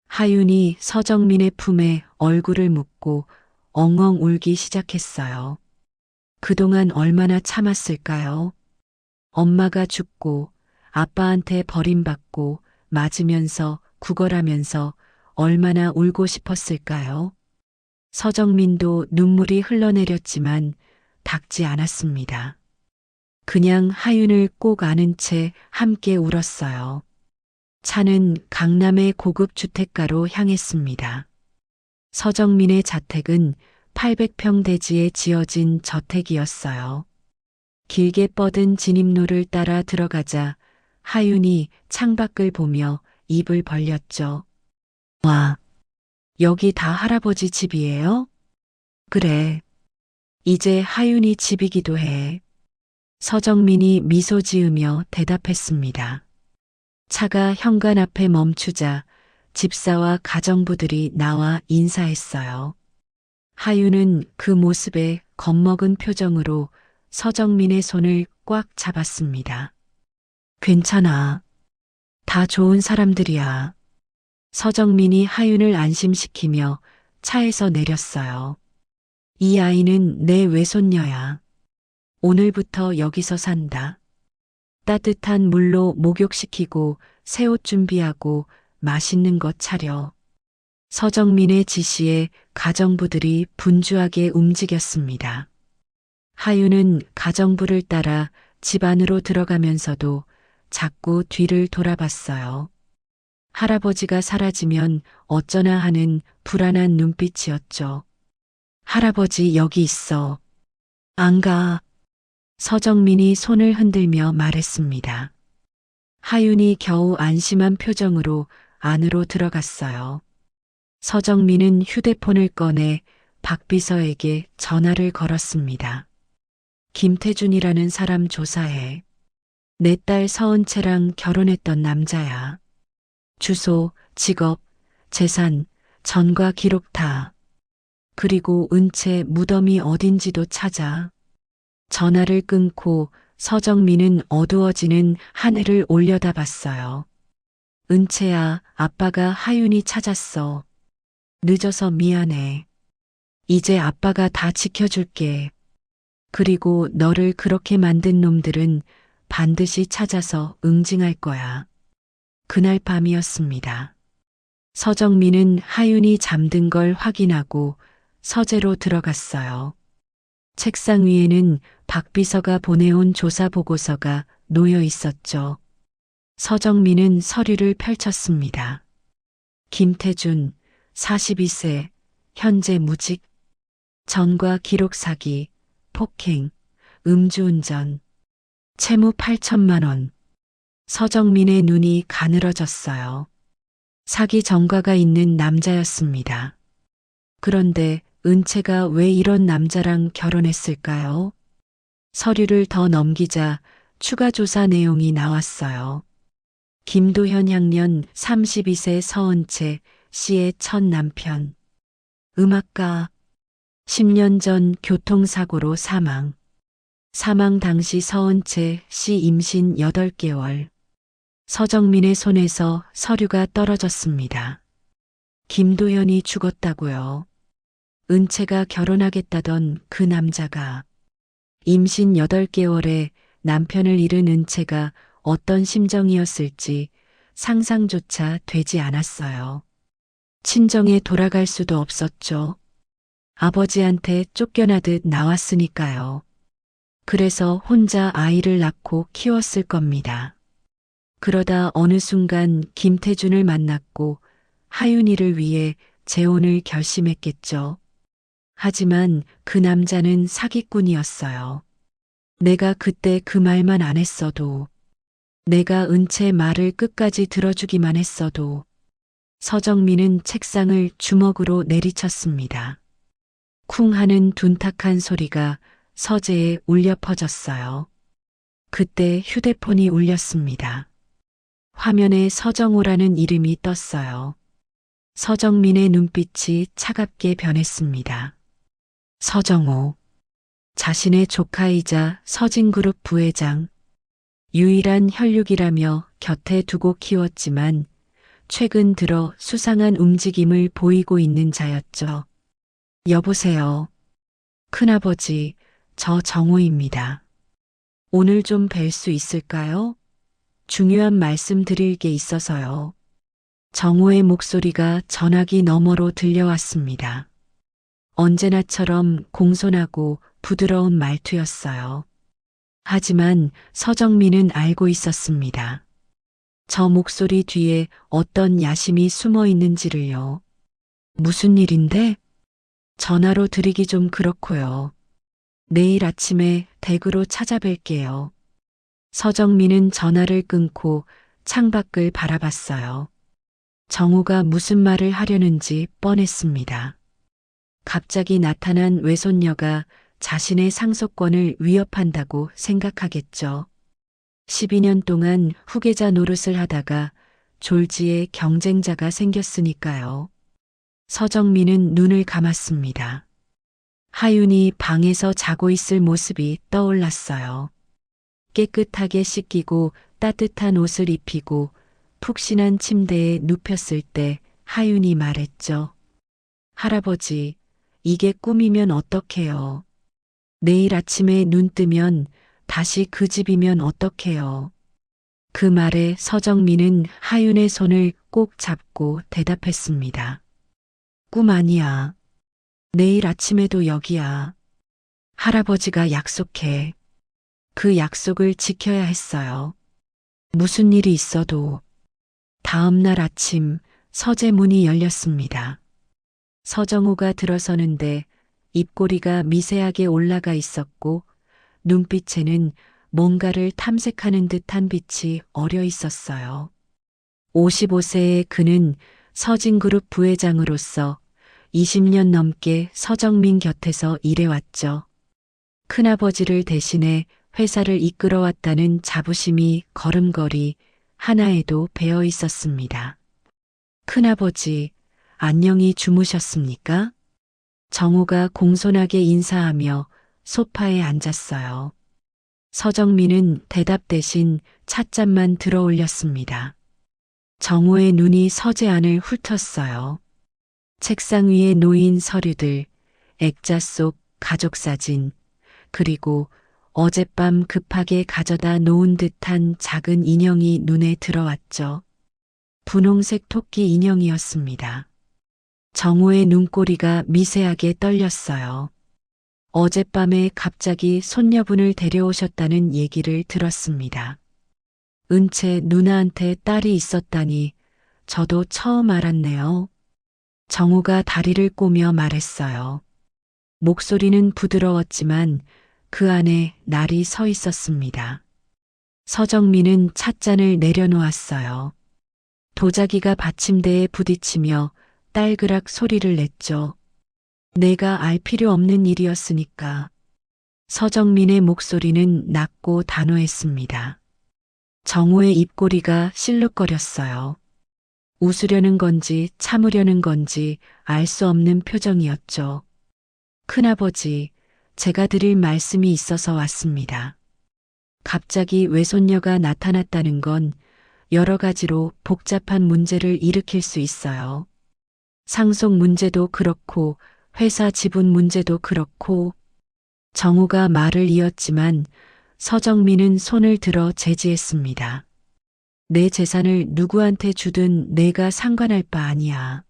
[SPEAKER 2] 하윤이 서정민의 품에 얼굴을 묻고 엉엉 울기 시작했어요. 그동안 얼마나 참았을까요? 엄마가 죽고 아빠한테 버림받고 맞으면서 구걸하면서 얼마나 울고 싶었을까요? 서정민도 눈물이 흘러내렸지만 닦지 않았습니다. 그냥 하윤을 꼭 안은 채 함께 울었어요. 차는 강남의 고급 주택가로 향했습니다. 서정민의 자택은 800평 대지에 지어진 저택이었어요. 길게 뻗은 진입로를 따라 들어가자 하윤이 창밖을 보며 입을 벌렸죠. 와, 여기 다 할아버지 집이에요? 그래. 이제 하윤이 집이기도 해. 서정민이 미소 지으며 대답했습니다. 차가 현관 앞에 멈추자 집사와 가정부들이 나와 인사했어요. 하윤은 그 모습에 겁먹은 표정으로 서정민의 손을 꽉 잡았습니다. 괜찮아. 다 좋은 사람들이야. 서정민이 하윤을 안심시키며 차에서 내렸어요. 이 아이는 내 외손녀야. 오늘부터 여기서 산다. 따뜻한 물로 목욕시키고 새 옷 준비하고 맛있는 것 차려. 서정민의 지시에 가정부들이 분주하게 움직였습니다. 하윤은 가정부를 따라 집 안으로 들어가면서도 자꾸 뒤를 돌아봤어요. 할아버지가 사라지면 어쩌나 하는 불안한 눈빛이었죠. 할아버지 여기 있어. 안 가. 서정민이 손을 흔들며 말했습니다. 하윤이 겨우 안심한 표정으로 안으로 들어갔어요. 서정민은 휴대폰을 꺼내 박 비서에게 전화를 걸었습니다. 김태준이라는 사람 조사해. 내 딸 서은채랑 결혼했던 남자야. 주소, 직업, 재산, 전과 기록 다. 그리고 은채 무덤이 어딘지도 찾아. 전화를 끊고 서정민은 어두워지는 하늘을 올려다봤어요. 은채야, 아빠가 하윤이 찾았어. 늦어서 미안해. 이제 아빠가 다 지켜줄게. 그리고 너를 그렇게 만든 놈들은 반드시 찾아서 응징할 거야. 그날 밤이었습니다. 서정민은 하윤이 잠든 걸 확인하고 서재로 들어갔어요. 책상 위에는 박 비서가 보내온 조사 보고서가 놓여 있었죠. 서정민은 서류를 펼쳤습니다. 김태준, 42세, 현재 무직, 전과 기록 사기, 폭행, 음주운전, 채무 8천만 원. 서정민의 눈이 가늘어졌어요. 사기 전과가 있는 남자였습니다. 그런데 은채가 왜 이런 남자랑 결혼했을까요? 서류를 더 넘기자 추가 조사 내용이 나왔어요. 김도현 향년 32세 서은채 씨의 첫 남편. 음악가. 10년 전 교통사고로 사망. 사망 당시 서은채 씨 임신 8개월. 서정민의 손에서 서류가 떨어졌습니다. 김도현이 죽었다고요. 은채가 결혼하겠다던 그 남자가 임신 8개월에 남편을 잃은 은채가 어떤 심정이었을지 상상조차 되지 않았어요. 친정에 돌아갈 수도 없었죠. 아버지한테 쫓겨나듯 나왔으니까요. 그래서 혼자 아이를 낳고 키웠을 겁니다. 그러다 어느 순간 김태준을 만났고 하윤이를 위해 재혼을 결심했겠죠. 하지만 그 남자는 사기꾼이었어요. 내가 그때 그 말만 안 했어도, 내가 은채 말을 끝까지 들어주기만 했어도, 서정민은 책상을 주먹으로 내리쳤습니다. 쿵 하는 둔탁한 소리가 서재에 울려 퍼졌어요. 그때 휴대폰이 울렸습니다. 화면에 서정호라는 이름이 떴어요. 서정민의 눈빛이 차갑게 변했습니다. 서정호. 자신의 조카이자 서진그룹 부회장. 유일한 혈육이라며 곁에 두고 키웠지만 최근 들어 수상한 움직임을 보이고 있는 자였죠. 여보세요. 큰아버지, 저 정호입니다. 오늘 좀 뵐 수 있을까요? 중요한 말씀 드릴 게 있어서요. 정호의 목소리가 전화기 너머로 들려왔습니다. 언제나처럼 공손하고 부드러운 말투였어요. 하지만 서정민은 알고 있었습니다. 저 목소리 뒤에 어떤 야심이 숨어 있는지를요. 무슨 일인데? 전화로 드리기 좀 그렇고요. 내일 아침에 댁으로 찾아뵐게요. 서정민은 전화를 끊고 창밖을 바라봤어요. 정호가 무슨 말을 하려는지 뻔했습니다. 갑자기 나타난 외손녀가 자신의 상속권을 위협한다고 생각하겠죠. 12년 동안 후계자 노릇을 하다가 졸지에 경쟁자가 생겼으니까요. 서정민은 눈을 감았습니다. 하윤이 방에서 자고 있을 모습이 떠올랐어요. 깨끗하게 씻기고 따뜻한 옷을 입히고 푹신한 침대에 눕혔을 때 하윤이 말했죠. 할아버지, 이게 꿈이면 어떡해요. 내일 아침에 눈 뜨면 다시 그 집이면 어떡해요. 그 말에 서정민은 하윤의 손을 꼭 잡고 대답했습니다. 꿈 아니야. 내일 아침에도 여기야. 할아버지가 약속해. 그 약속을 지켜야 했어요. 무슨 일이 있어도. 다음 날 아침 서재 문이 열렸습니다. 서정호가 들어서는데 입꼬리가 미세하게 올라가 있었고 눈빛에는 뭔가를 탐색하는 듯한 빛이 어려 있었어요. 55세의 그는 서진그룹 부회장으로서 20년 넘게 서정민 곁에서 일해왔죠. 큰아버지를 대신해 회사를 이끌어왔다는 자부심이 걸음걸이 하나에도 배어 있었습니다. 큰아버지, 안녕히 주무셨습니까? 정우가 공손하게 인사하며 소파에 앉았어요. 서정민은 대답 대신 찻잔만 들어 올렸습니다. 정우의 눈이 서재 안을 훑었어요. 책상 위에 놓인 서류들, 액자 속 가족사진, 그리고 어젯밤 급하게 가져다 놓은 듯한 작은 인형이 눈에 들어왔죠. 분홍색 토끼 인형이었습니다. 정우의 눈꼬리가 미세하게 떨렸어요. 어젯밤에 갑자기 손녀분을 데려오셨다는 얘기를 들었습니다. 은채 누나한테 딸이 있었다니 저도 처음 알았네요. 정우가 다리를 꼬며 말했어요. 목소리는 부드러웠지만 그 안에 날이 서 있었습니다. 서정민은 찻잔을 내려놓았어요. 도자기가 받침대에 부딪히며 딸그락 소리를 냈죠. 내가 알 필요 없는 일이었으니까. 서정민의 목소리는 낮고 단호했습니다. 정우의 입꼬리가 실룩거렸어요. 웃으려는 건지 참으려는 건지 알 수 없는 표정이었죠. 큰아버지, 제가 드릴 말씀이 있어서 왔습니다. 갑자기 외손녀가 나타났다는 건 여러 가지로 복잡한 문제를 일으킬 수 있어요. 상속 문제도 그렇고 회사 지분 문제도 그렇고. 정우가 말을 이었지만 서정민은 손을 들어 제지했습니다. 내 재산을 누구한테 주든 내가 상관할 바 아니야.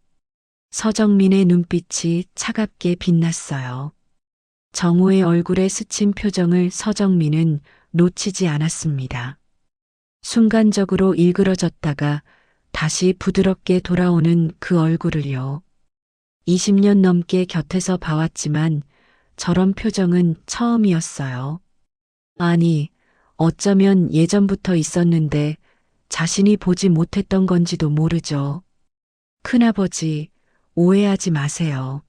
[SPEAKER 2] 서정민의 눈빛이 차갑게 빛났어요. 정우의 얼굴에 스친 표정을 서정민은 놓치지 않았습니다. 순간적으로 일그러졌다가 다시 부드럽게 돌아오는 그 얼굴을요. 20년 넘게 곁에서 봐왔지만 저런 표정은 처음이었어요. 아니, 어쩌면 예전부터 있었는데 자신이 보지 못했던 건지도 모르죠. 큰아버지, 오해하지 마세요.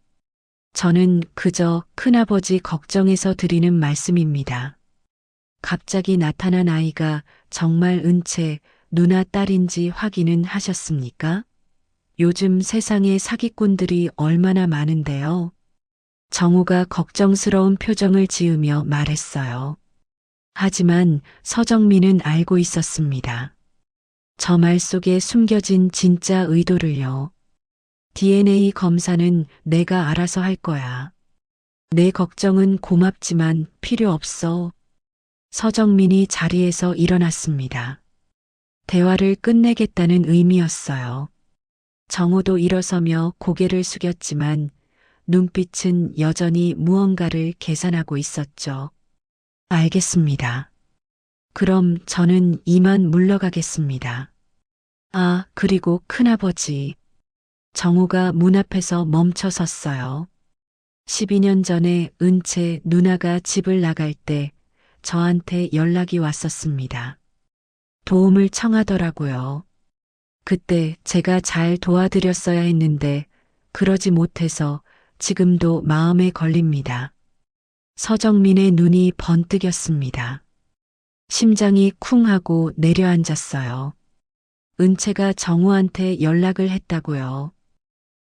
[SPEAKER 2] 저는 그저 큰아버지 걱정해서 드리는 말씀입니다. 갑자기 나타난 아이가 정말 은채 누나 딸인지 확인은 하셨습니까? 요즘 세상에 사기꾼들이 얼마나 많은데요. 정우가 걱정스러운 표정을 지으며 말했어요. 하지만 서정민은 알고 있었습니다. 저 말 속에 숨겨진 진짜 의도를요. DNA 검사는 내가 알아서 할 거야. 내 걱정은 고맙지만 필요 없어. 서정민이 자리에서 일어났습니다. 대화를 끝내겠다는 의미였어요. 정우도 일어서며 고개를 숙였지만 눈빛은 여전히 무언가를 계산하고 있었죠. 알겠습니다. 그럼 저는 이만 물러가겠습니다. 아, 그리고 큰아버지. 정우가 문 앞에서 멈춰 섰어요. 12년 전에 은채 누나가 집을 나갈 때 저한테 연락이 왔었습니다. 도움을 청하더라고요. 그때 제가 잘 도와드렸어야 했는데 그러지 못해서 지금도 마음에 걸립니다. 서정민의 눈이 번뜩였습니다. 심장이 쿵 하고 내려앉았어요. 은채가 정우한테 연락을 했다고요.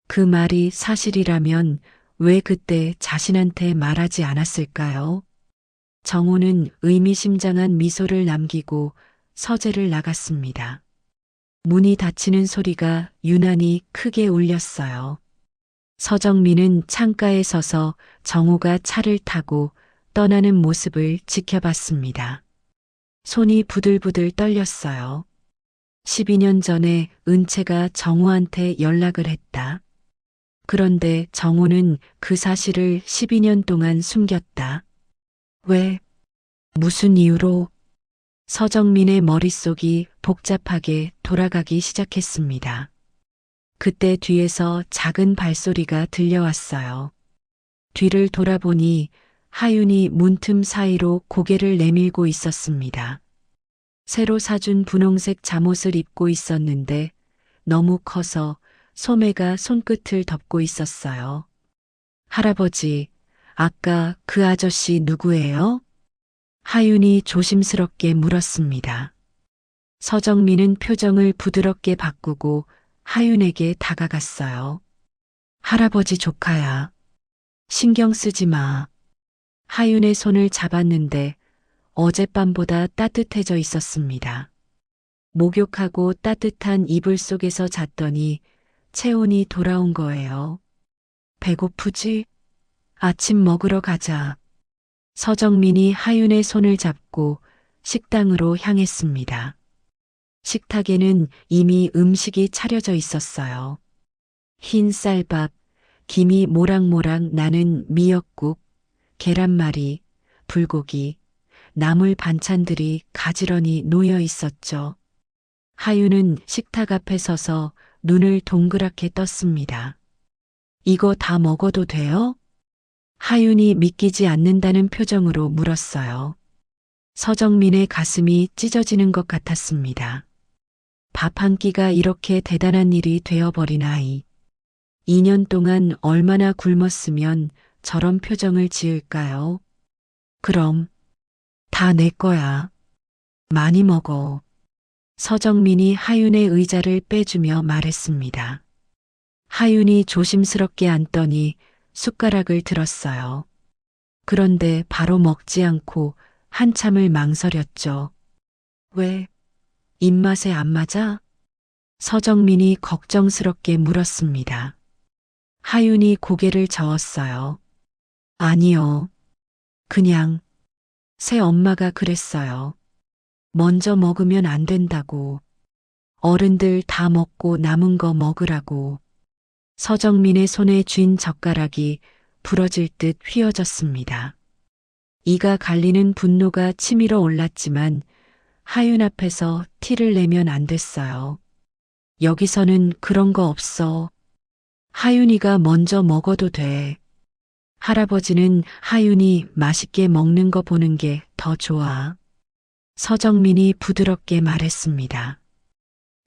[SPEAKER 2] 그 말이 사실이라면 왜 그때 자신한테 말하지 않았을까요? 정우는 의미심장한 미소를 남기고 서재를 나갔습니다. 문이 닫히는 소리가 유난히 크게 울렸어요. 서정민은 창가에 서서 정우가 차를 타고 떠나는 모습을 지켜봤습니다. 손이 부들부들 떨렸어요. 12년 전에 은채가 정우한테 연락을 했다. 그런데 정우는 그 사실을 12년 동안 숨겼다. 왜? 무슨 이유로? 서정민의 머릿속이 복잡하게 돌아가기 시작했습니다. 그때 뒤에서 작은 발소리가 들려왔어요. 뒤를 돌아보니 하윤이 문틈 사이로 고개를 내밀고 있었습니다. 새로 사준 분홍색 잠옷을 입고 있었는데 너무 커서 소매가 손끝을 덮고 있었어요. 할아버지, 아까 그 아저씨 누구예요? 하윤이 조심스럽게 물었습니다. 서정민은 표정을 부드럽게 바꾸고 하윤에게 다가갔어요. 할아버지 조카야. 신경 쓰지 마. 하윤의 손을 잡았는데 어젯밤보다 따뜻해져 있었습니다. 목욕하고 따뜻한 이불 속에서 잤더니 체온이 돌아온 거예요. 배고프지? 아침 먹으러 가자. 서정민이 하윤의 손을 잡고 식당으로 향했습니다. 식탁에는 이미 음식이 차려져 있었어요. 흰 쌀밥, 김이 모락모락 나는 미역국, 계란말이, 불고기, 나물 반찬들이 가지런히 놓여 있었죠. 하윤은 식탁 앞에 서서 눈을 동그랗게 떴습니다. 이거 다 먹어도 돼요? 하윤이 믿기지 않는다는 표정으로 물었어요. 서정민의 가슴이 찢어지는 것 같았습니다. 밥 한 끼가 이렇게 대단한 일이 되어버린 아이. 2년 동안 얼마나 굶었으면 저런 표정을 지을까요? 그럼 다 내 거야. 많이 먹어. 서정민이 하윤의 의자를 빼주며 말했습니다. 하윤이 조심스럽게 앉더니 숟가락을 들었어요. 그런데 바로 먹지 않고 한참을 망설였죠. 왜? 입맛에 안 맞아? 서정민이 걱정스럽게 물었습니다. 하윤이 고개를 저었어요. 아니요. 그냥 새 엄마가 그랬어요. 먼저 먹으면 안 된다고. 어른들 다 먹고 남은 거 먹으라고. 서정민의 손에 쥔 젓가락이 부러질 듯 휘어졌습니다. 이가 갈리는 분노가 치밀어 올랐지만 하윤 앞에서 티를 내면 안 됐어요. 여기서는 그런 거 없어. 하윤이가 먼저 먹어도 돼. 할아버지는 하윤이 맛있게 먹는 거 보는 게 더 좋아. 서정민이 부드럽게 말했습니다.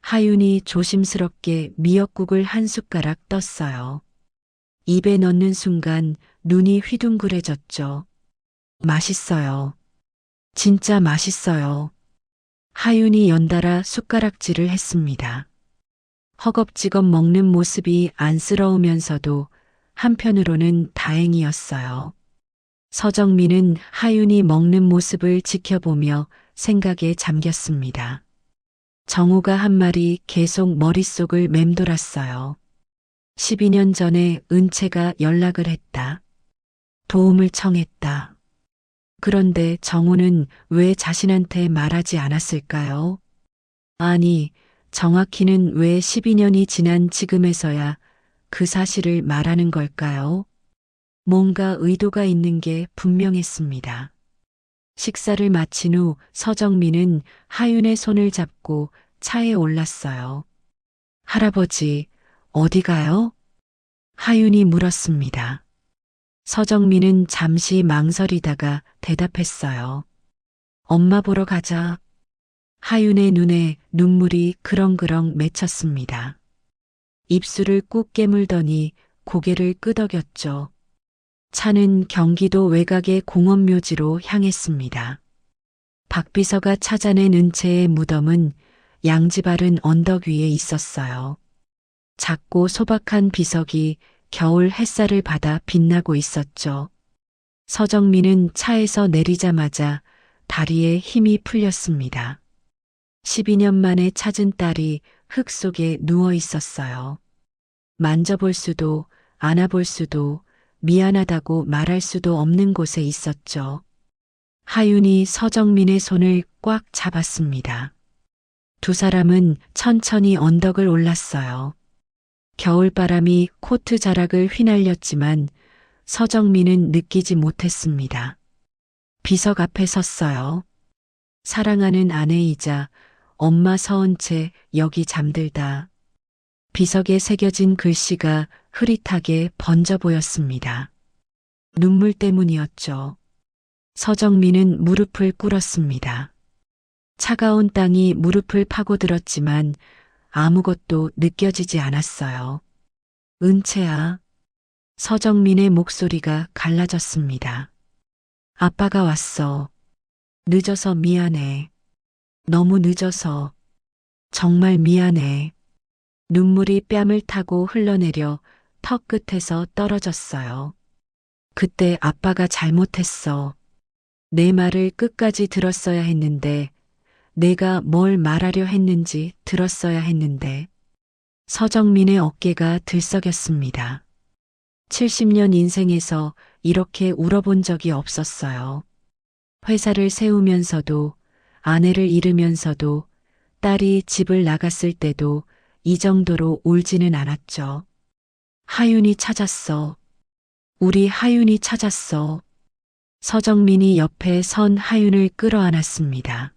[SPEAKER 2] 하윤이 조심스럽게 미역국을 한 숟가락 떴어요. 입에 넣는 순간 눈이 휘둥그레졌죠. 맛있어요. 진짜 맛있어요. 하윤이 연달아 숟가락질을 했습니다. 허겁지겁 먹는 모습이 안쓰러우면서도 한편으로는 다행이었어요. 서정민은 하윤이 먹는 모습을 지켜보며 생각에 잠겼습니다. 정우가 한 말이 계속 머릿속을 맴돌았어요. 12년 전에 은채가 연락을 했다. 도움을 청했다. 그런데 정우는 왜 자신한테 말하지 않았을까요? 아니, 정확히는 왜 12년이 지난 지금에서야 그 사실을 말하는 걸까요? 뭔가 의도가 있는 게 분명했습니다. 식사를 마친 후 서정민은 하윤의 손을 잡고 차에 올랐어요. 할아버지, 어디 가요? 하윤이 물었습니다. 서정민은 잠시 망설이다가 대답했어요. 엄마 보러 가자. 하윤의 눈에 눈물이 그렁그렁 맺혔습니다. 입술을 꾹 깨물더니 고개를 끄덕였죠. 차는 경기도 외곽의 공원묘지로 향했습니다. 박비서가 찾아낸 은채의 무덤은 양지바른 언덕 위에 있었어요. 작고 소박한 비석이 겨울 햇살을 받아 빛나고 있었죠. 서정민은 차에서 내리자마자 다리에 힘이 풀렸습니다. 12년 만에 찾은 딸이 흙 속에 누워 있었어요. 만져볼 수도 안아볼 수도 미안하다고 말할 수도 없는 곳에 있었죠. 하윤이 서정민의 손을 꽉 잡았습니다. 두 사람은 천천히 언덕을 올랐어요. 겨울바람이 코트 자락을 휘날렸지만 서정민은 느끼지 못했습니다. 비석 앞에 섰어요. 사랑하는 아내이자 엄마 서은채 여기 잠들다. 비석에 새겨진 글씨가 흐릿하게 번져 보였습니다. 눈물 때문이었죠. 서정민은 무릎을 꿇었습니다. 차가운 땅이 무릎을 파고들었지만 아무것도 느껴지지 않았어요. 은채야. 서정민의 목소리가 갈라졌습니다. 아빠가 왔어. 늦어서 미안해. 너무 늦어서. 정말 미안해. 눈물이 뺨을 타고 흘러내려 턱 끝에서 떨어졌어요. 그때 아빠가 잘못했어. 내 말을 끝까지 들었어야 했는데, 내가 뭘 말하려 했는지 들었어야 했는데. 서정민의 어깨가 들썩였습니다. 70년 인생에서 이렇게 울어본 적이 없었어요. 회사를 세우면서도, 아내를 잃으면서도, 딸이 집을 나갔을 때도 이 정도로 울지는 않았죠. 하윤이 찾았어. 우리 하윤이 찾았어. 서정민이 옆에 선 하윤을 끌어안았습니다.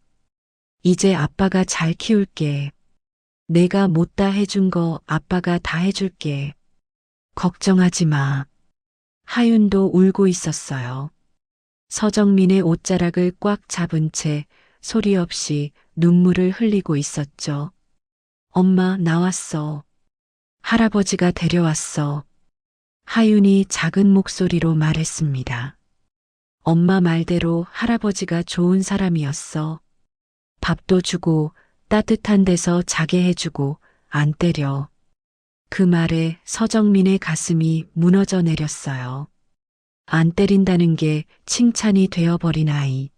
[SPEAKER 2] 이제 아빠가 잘 키울게. 내가 못다 해준 거 아빠가 다 해줄게. 걱정하지 마. 하윤도 울고 있었어요. 서정민의 옷자락을 꽉 잡은 채 소리 없이 눈물을 흘리고 있었죠. 엄마 나왔어. 할아버지가 데려왔어. 하윤이 작은 목소리로 말했습니다. 엄마 말대로 할아버지가 좋은 사람이었어. 밥도 주고 따뜻한 데서 자게 해주고 안 때려. 그 말에 서정민의 가슴이 무너져 내렸어요. 안 때린다는 게 칭찬이 되어버린 아이.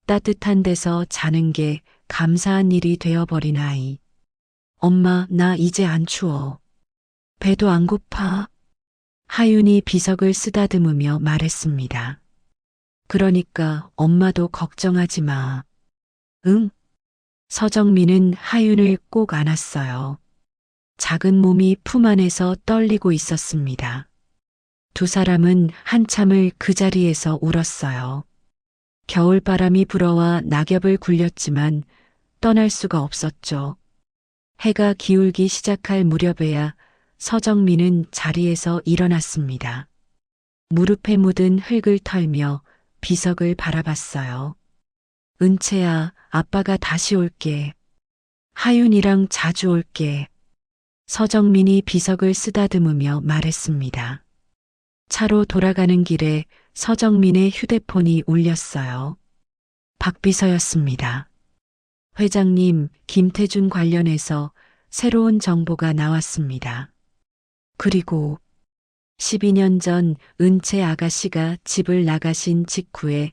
[SPEAKER 2] 따뜻한 데서 자는 게 감사한 일이 되어버린 아이. 엄마, 나 이제 안 추워. 배도 안 고파. 하윤이 비석을 쓰다듬으며 말했습니다. 그러니까 엄마도 걱정하지 마. 응? 서정민은 하윤을 꼭 안았어요. 작은 몸이 품 안에서 떨리고 있었습니다. 두 사람은 한참을 그 자리에서 울었어요. 겨울바람이 불어와 낙엽을 굴렸지만 떠날 수가 없었죠. 해가 기울기 시작할 무렵에야 서정민은 자리에서 일어났습니다. 무릎에 묻은 흙을 털며 비석을 바라봤어요. 은채야, 아빠가 다시 올게. 하윤이랑 자주 올게. 서정민이 비석을 쓰다듬으며 말했습니다. 차로 돌아가는 길에 서정민의 휴대폰이 울렸어요. 박비서였습니다. 회장님, 김태준 관련해서 새로운 정보가 나왔습니다. 그리고 12년 전 은채 아가씨가 집을 나가신 직후에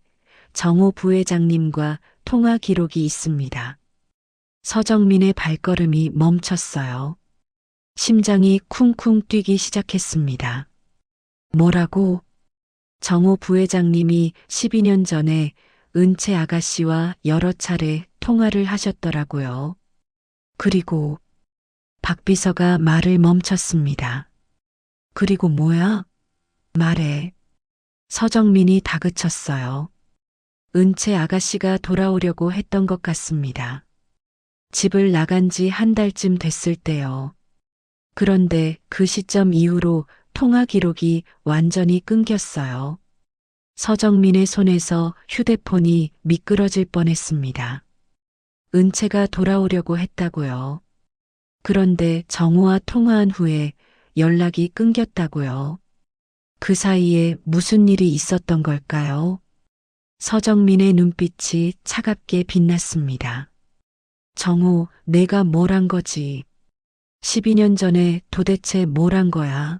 [SPEAKER 2] 정호 부회장님과 통화 기록이 있습니다. 서정민의 발걸음이 멈췄어요. 심장이 쿵쿵 뛰기 시작했습니다. 뭐라고? 정호 부회장님이 12년 전에 은채 아가씨와 여러 차례 통화를 하셨더라고요. 그리고 박 비서가 말을 멈췄습니다. 그리고 뭐야? 말해. 서정민이 다그쳤어요. 은채 아가씨가 돌아오려고 했던 것 같습니다. 집을 나간 지 한 달쯤 됐을 때요. 그런데 그 시점 이후로 통화 기록이 완전히 끊겼어요. 서정민의 손에서 휴대폰이 미끄러질 뻔했습니다. 은채가 돌아오려고 했다고요. 그런데 정호와 통화한 후에 연락이 끊겼다고요. 그 사이에 무슨 일이 있었던 걸까요? 서정민의 눈빛이 차갑게 빛났습니다. 정호, 내가 뭘 한 거지? 12년 전에 도대체 뭘 한 거야?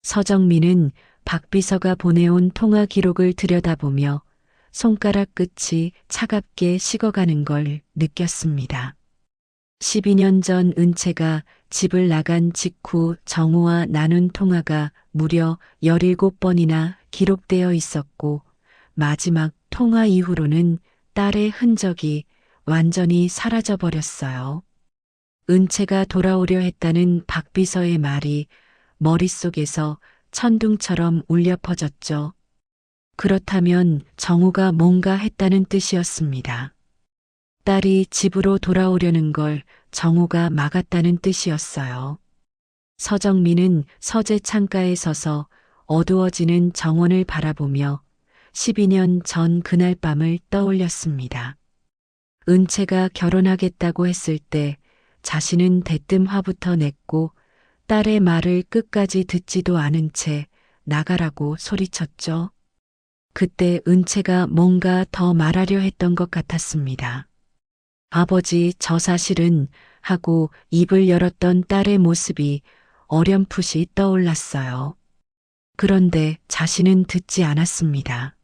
[SPEAKER 2] 서정민은 박 비서가 보내온 통화 기록을 들여다보며 손가락 끝이 차갑게 식어가는 걸 느꼈습니다. 12년 전 은채가 집을 나간 직후 정호와 나눈 통화가 무려 17번이나 기록되어 있었고 마지막 통화 이후로는 딸의 흔적이 완전히 사라져 버렸어요. 은채가 돌아오려 했다는 박 비서의 말이 머릿속에서 천둥처럼 울려 퍼졌죠. 그렇다면 정우가 뭔가 했다는 뜻이었습니다. 딸이 집으로 돌아오려는 걸 정우가 막았다는 뜻이었어요. 서정민은 서재 창가에 서서 어두워지는 정원을 바라보며 12년 전 그날 밤을 떠올렸습니다. 은채가 결혼하겠다고 했을 때 자신은 대뜸 화부터 냈고 딸의 말을 끝까지 듣지도 않은 채 나가라고 소리쳤죠. 그때 은채가 뭔가 더 말하려 했던 것 같았습니다. 아버지, 저 사실은 하고 입을 열었던 딸의 모습이 어렴풋이 떠올랐어요. 그런데 자신은 듣지 않았습니다.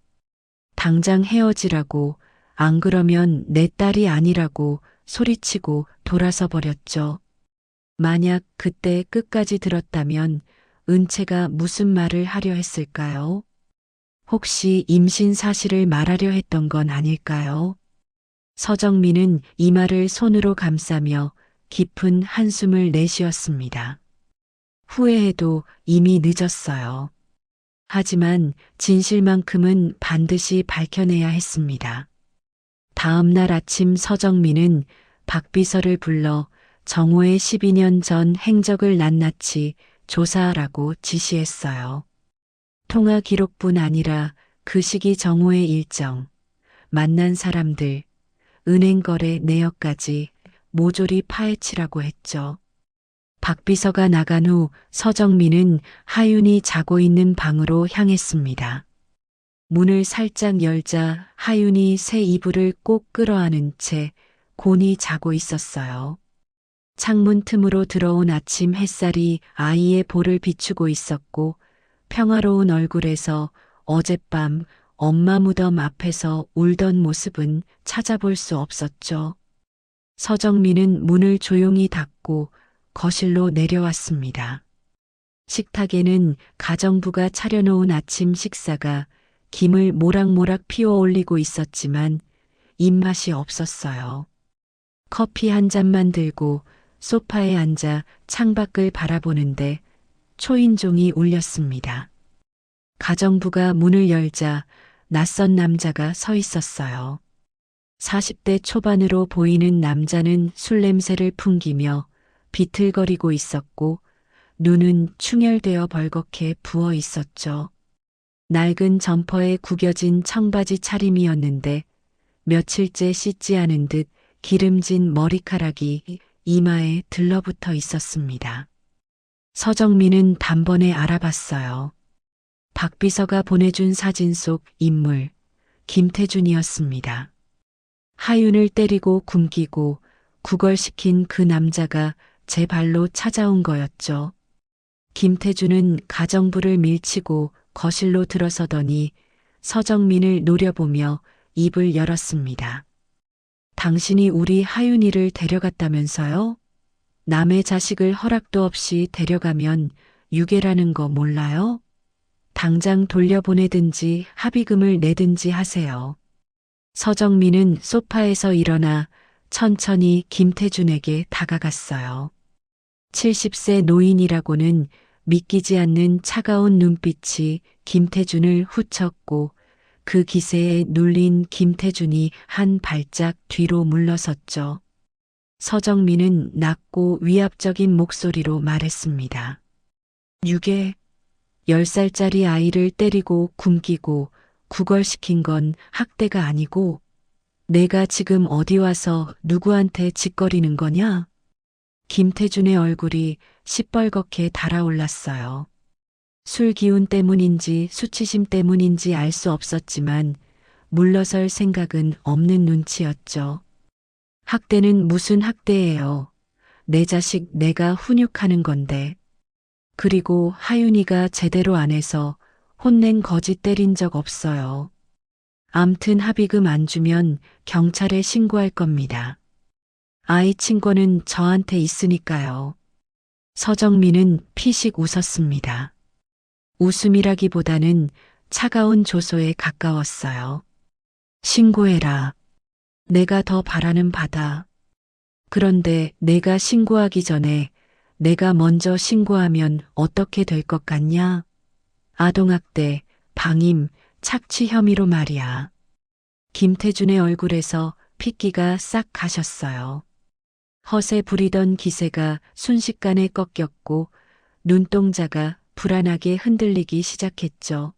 [SPEAKER 2] 당장 헤어지라고, 안 그러면 내 딸이 아니라고 소리치고 돌아서 버렸죠. 만약 그때 끝까지 들었다면 은채가 무슨 말을 하려 했을까요? 혹시 임신 사실을 말하려 했던 건 아닐까요? 서정민은 이마를 손으로 감싸며 깊은 한숨을 내쉬었습니다. 후회해도 이미 늦었어요. 하지만 진실만큼은 반드시 밝혀내야 했습니다. 다음 날 아침 서정민은 박 비서를 불러 정호의 12년 전 행적을 낱낱이 조사하라고 지시했어요. 통화 기록뿐 아니라 그 시기 정호의 일정, 만난 사람들, 은행 거래 내역까지 모조리 파헤치라고 했죠. 박 비서가 나간 후 서정민은 하윤이 자고 있는 방으로 향했습니다. 문을 살짝 열자 하윤이 새 이불을 꼭 끌어안은 채 곤히 자고 있었어요. 창문 틈으로 들어온 아침 햇살이 아이의 볼을 비추고 있었고 평화로운 얼굴에서 어젯밤 엄마 무덤 앞에서 울던 모습은 찾아볼 수 없었죠. 서정민은 문을 조용히 닫고 거실로 내려왔습니다. 식탁에는 가정부가 차려놓은 아침 식사가 김을 모락모락 피워 올리고 있었지만 입맛이 없었어요. 커피 한 잔만 들고 소파에 앉아 창밖을 바라보는데 초인종이 울렸습니다. 가정부가 문을 열자 낯선 남자가 서 있었어요. 40대 초반으로 보이는 남자는 술 냄새를 풍기며 비틀거리고 있었고 눈은 충혈되어 벌겋게 부어 있었죠. 낡은 점퍼에 구겨진 청바지 차림이었는데 며칠째 씻지 않은 듯 기름진 머리카락이 이마에 들러붙어 있었습니다. 서정민은 단번에 알아봤어요. 박 비서가 보내준 사진 속 인물, 김태준이었습니다. 하윤을 때리고 굶기고 구걸시킨 그 남자가 제 발로 찾아온 거였죠. 김태준은 가정부를 밀치고 거실로 들어서더니 서정민을 노려보며 입을 열었습니다. 당신이 우리 하윤이를 데려갔다면서요? 남의 자식을 허락도 없이 데려가면 유괴라는 거 몰라요? 당장 돌려보내든지 합의금을 내든지 하세요. 서정민은 소파에서 일어나 천천히 김태준에게 다가갔어요. 70세 노인이라고는 믿기지 않는 차가운 눈빛이 김태준을 후쳤고 그 기세에 눌린 김태준이 한 발짝 뒤로 물러섰죠. 서정민은 낮고 위압적인 목소리로 말했습니다. 유괴, 10살짜리 아이를 때리고 굶기고 구걸시킨 건 학대가 아니고 내가 지금 어디 와서 누구한테 짓거리는 거냐? 김태준의 얼굴이 시뻘겋게 달아올랐어요. 술 기운 때문인지 수치심 때문인지 알 수 없었지만 물러설 생각은 없는 눈치였죠. 학대는 무슨 학대예요. 내 자식 내가 훈육하는 건데. 그리고 하윤이가 제대로 안 해서 혼낸 거지 때린 적 없어요. 암튼 합의금 안 주면 경찰에 신고할 겁니다. 아이 친권은 저한테 있으니까요. 서정민은 피식 웃었습니다. 웃음이라기보다는 차가운 조소에 가까웠어요. 신고해라. 내가 더 바라는 바다. 그런데 내가 신고하기 전에 내가 먼저 신고하면 어떻게 될 것 같냐? 아동학대, 방임, 착취 혐의로 말이야. 김태준의 얼굴에서 핏기가 싹 가셨어요. 허세 부리던 기세가 순식간에 꺾였고 눈동자가 불안하게 흔들리기 시작했죠.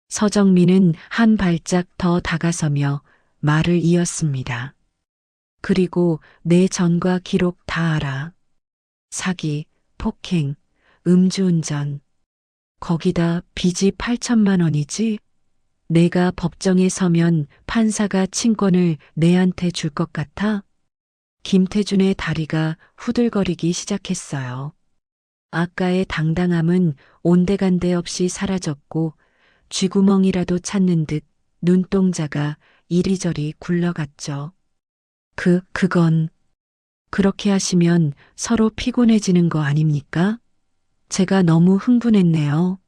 [SPEAKER 2] 서정민은 한 발짝 더 다가서며 말을 이었습니다. 그리고 내 전과 기록 다 알아. 사기, 폭행, 음주운전. 거기다 빚이 8천만 원이지? 내가 법정에 서면 판사가 친권을 내한테 줄 것 같아? 김태준의 다리가 후들거리기 시작했어요. 아까의 당당함은 온데간데 없이 사라졌고 쥐구멍이라도 찾는 듯 눈동자가 이리저리 굴러갔죠. 그건 그렇게 하시면 서로 피곤해지는 거 아닙니까? 제가 너무 흥분했네요.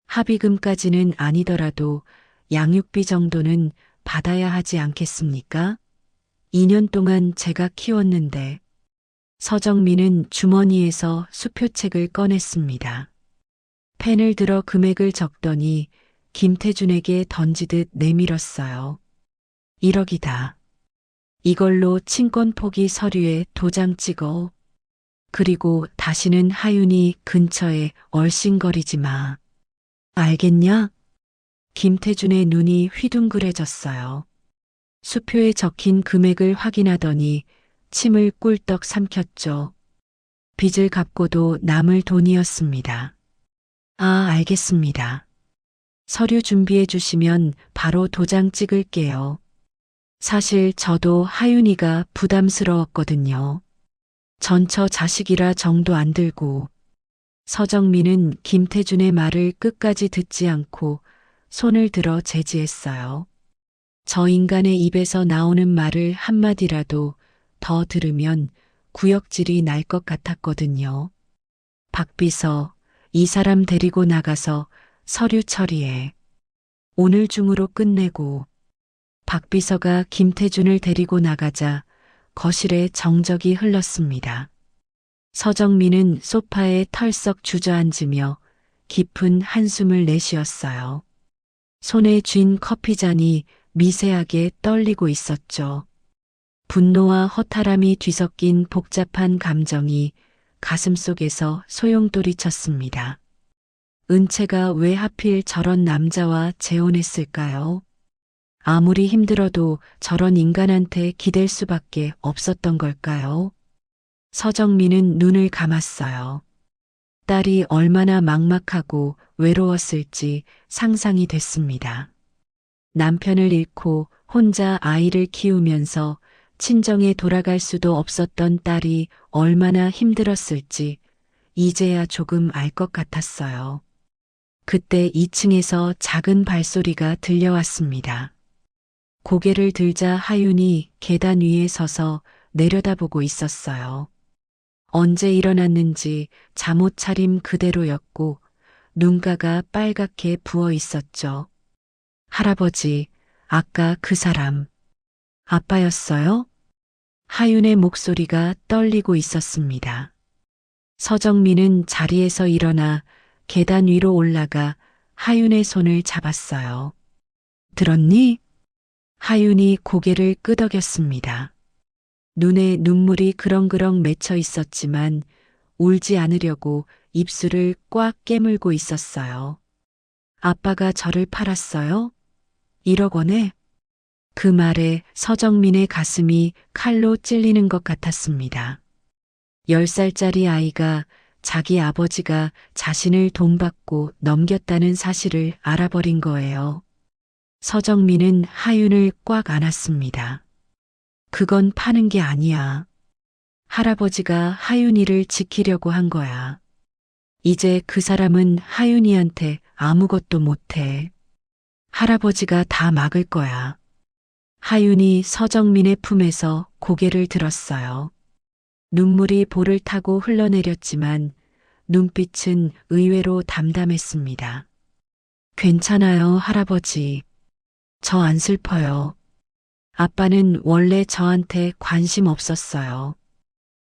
[SPEAKER 2] 합의금까지는 아니더라도 양육비 정도는 받아야 하지 않겠습니까? 2년 동안 제가 키웠는데. 서정민은 주머니에서 수표책을 꺼냈습니다. 펜을 들어 금액을 적더니 김태준에게 던지듯 내밀었어요. 1억이다. 이걸로 친권 포기 서류에 도장 찍어. 그리고 다시는 하윤이 근처에 얼씬거리지 마. 알겠냐? 김태준의 눈이 휘둥그레졌어요. 수표에 적힌 금액을 확인하더니 침을 꿀떡 삼켰죠. 빚을 갚고도 남을 돈이었습니다. 아, 알겠습니다. 서류 준비해 주시면 바로 도장 찍을게요. 사실 저도 하윤이가 부담스러웠거든요. 전처 자식이라 정도 안 들고. 서정민은 김태준의 말을 끝까지 듣지 않고 손을 들어 제지했어요. 저 인간의 입에서 나오는 말을 한마디라도 더 들으면 구역질이 날 것 같았거든요. 박비서, 이 사람 데리고 나가서 서류 처리해. 오늘 중으로 끝내고. 박비서가 김태준을 데리고 나가자 거실에 정적이 흘렀습니다. 서정민은 소파에 털썩 주저앉으며 깊은 한숨을 내쉬었어요. 손에 쥔 커피잔이 미세하게 떨리고 있었죠. 분노와 허탈함이 뒤섞인 복잡한 감정이 가슴속에서 소용돌이쳤습니다. 은채가 왜 하필 저런 남자와 재혼했을까요? 아무리 힘들어도 저런 인간한테 기댈 수밖에 없었던 걸까요? 서정민은 눈을 감았어요. 딸이 얼마나 막막하고 외로웠을지 상상이 됐습니다. 남편을 잃고 혼자 아이를 키우면서 친정에 돌아갈 수도 없었던 딸이 얼마나 힘들었을지 이제야 조금 알 것 같았어요. 그때 2층에서 작은 발소리가 들려왔습니다. 고개를 들자 하윤이 계단 위에 서서 내려다보고 있었어요. 언제 일어났는지 잠옷 차림 그대로였고 눈가가 빨갛게 부어 있었죠. 할아버지, 아까 그 사람, 아빠였어요? 하윤의 목소리가 떨리고 있었습니다. 서정민은 자리에서 일어나 계단 위로 올라가 하윤의 손을 잡았어요. 들었니? 하윤이 고개를 끄덕였습니다. 눈에 눈물이 그렁그렁 맺혀 있었지만 울지 않으려고 입술을 꽉 깨물고 있었어요. 아빠가 저를 팔았어요? 1억 원에? 그 말에 서정민의 가슴이 칼로 찔리는 것 같았습니다. 10살짜리 아이가 자기 아버지가 자신을 돈 받고 넘겼다는 사실을 알아버린 거예요. 서정민은 하윤을 꽉 안았습니다. 그건 파는 게 아니야. 할아버지가 하윤이를 지키려고 한 거야. 이제 그 사람은 하윤이한테 아무것도 못해. 할아버지가 다 막을 거야. 하윤이 서정민의 품에서 고개를 들었어요. 눈물이 볼을 타고 흘러내렸지만 눈빛은 의외로 담담했습니다. 괜찮아요, 할아버지. 저 안 슬퍼요. 아빠는 원래 저한테 관심 없었어요.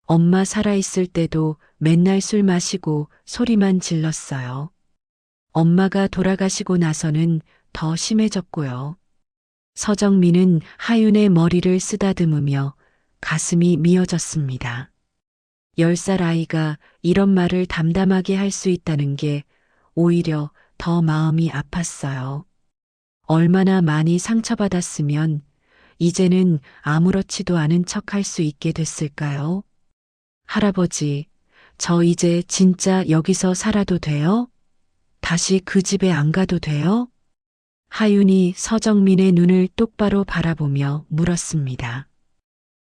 [SPEAKER 2] 엄마 살아있을 때도 맨날 술 마시고 소리만 질렀어요. 엄마가 돌아가시고 나서는 더 심해졌고요. 서정민은 하윤의 머리를 쓰다듬으며 가슴이 미어졌습니다. 10살 아이가 이런 말을 담담하게 할 수 있다는 게 오히려 더 마음이 아팠어요. 얼마나 많이 상처받았으면 이제는 아무렇지도 않은 척 할 수 있게 됐을까요? 할아버지, 저 이제 진짜 여기서 살아도 돼요? 다시 그 집에 안 가도 돼요? 하윤이 서정민의 눈을 똑바로 바라보며 물었습니다.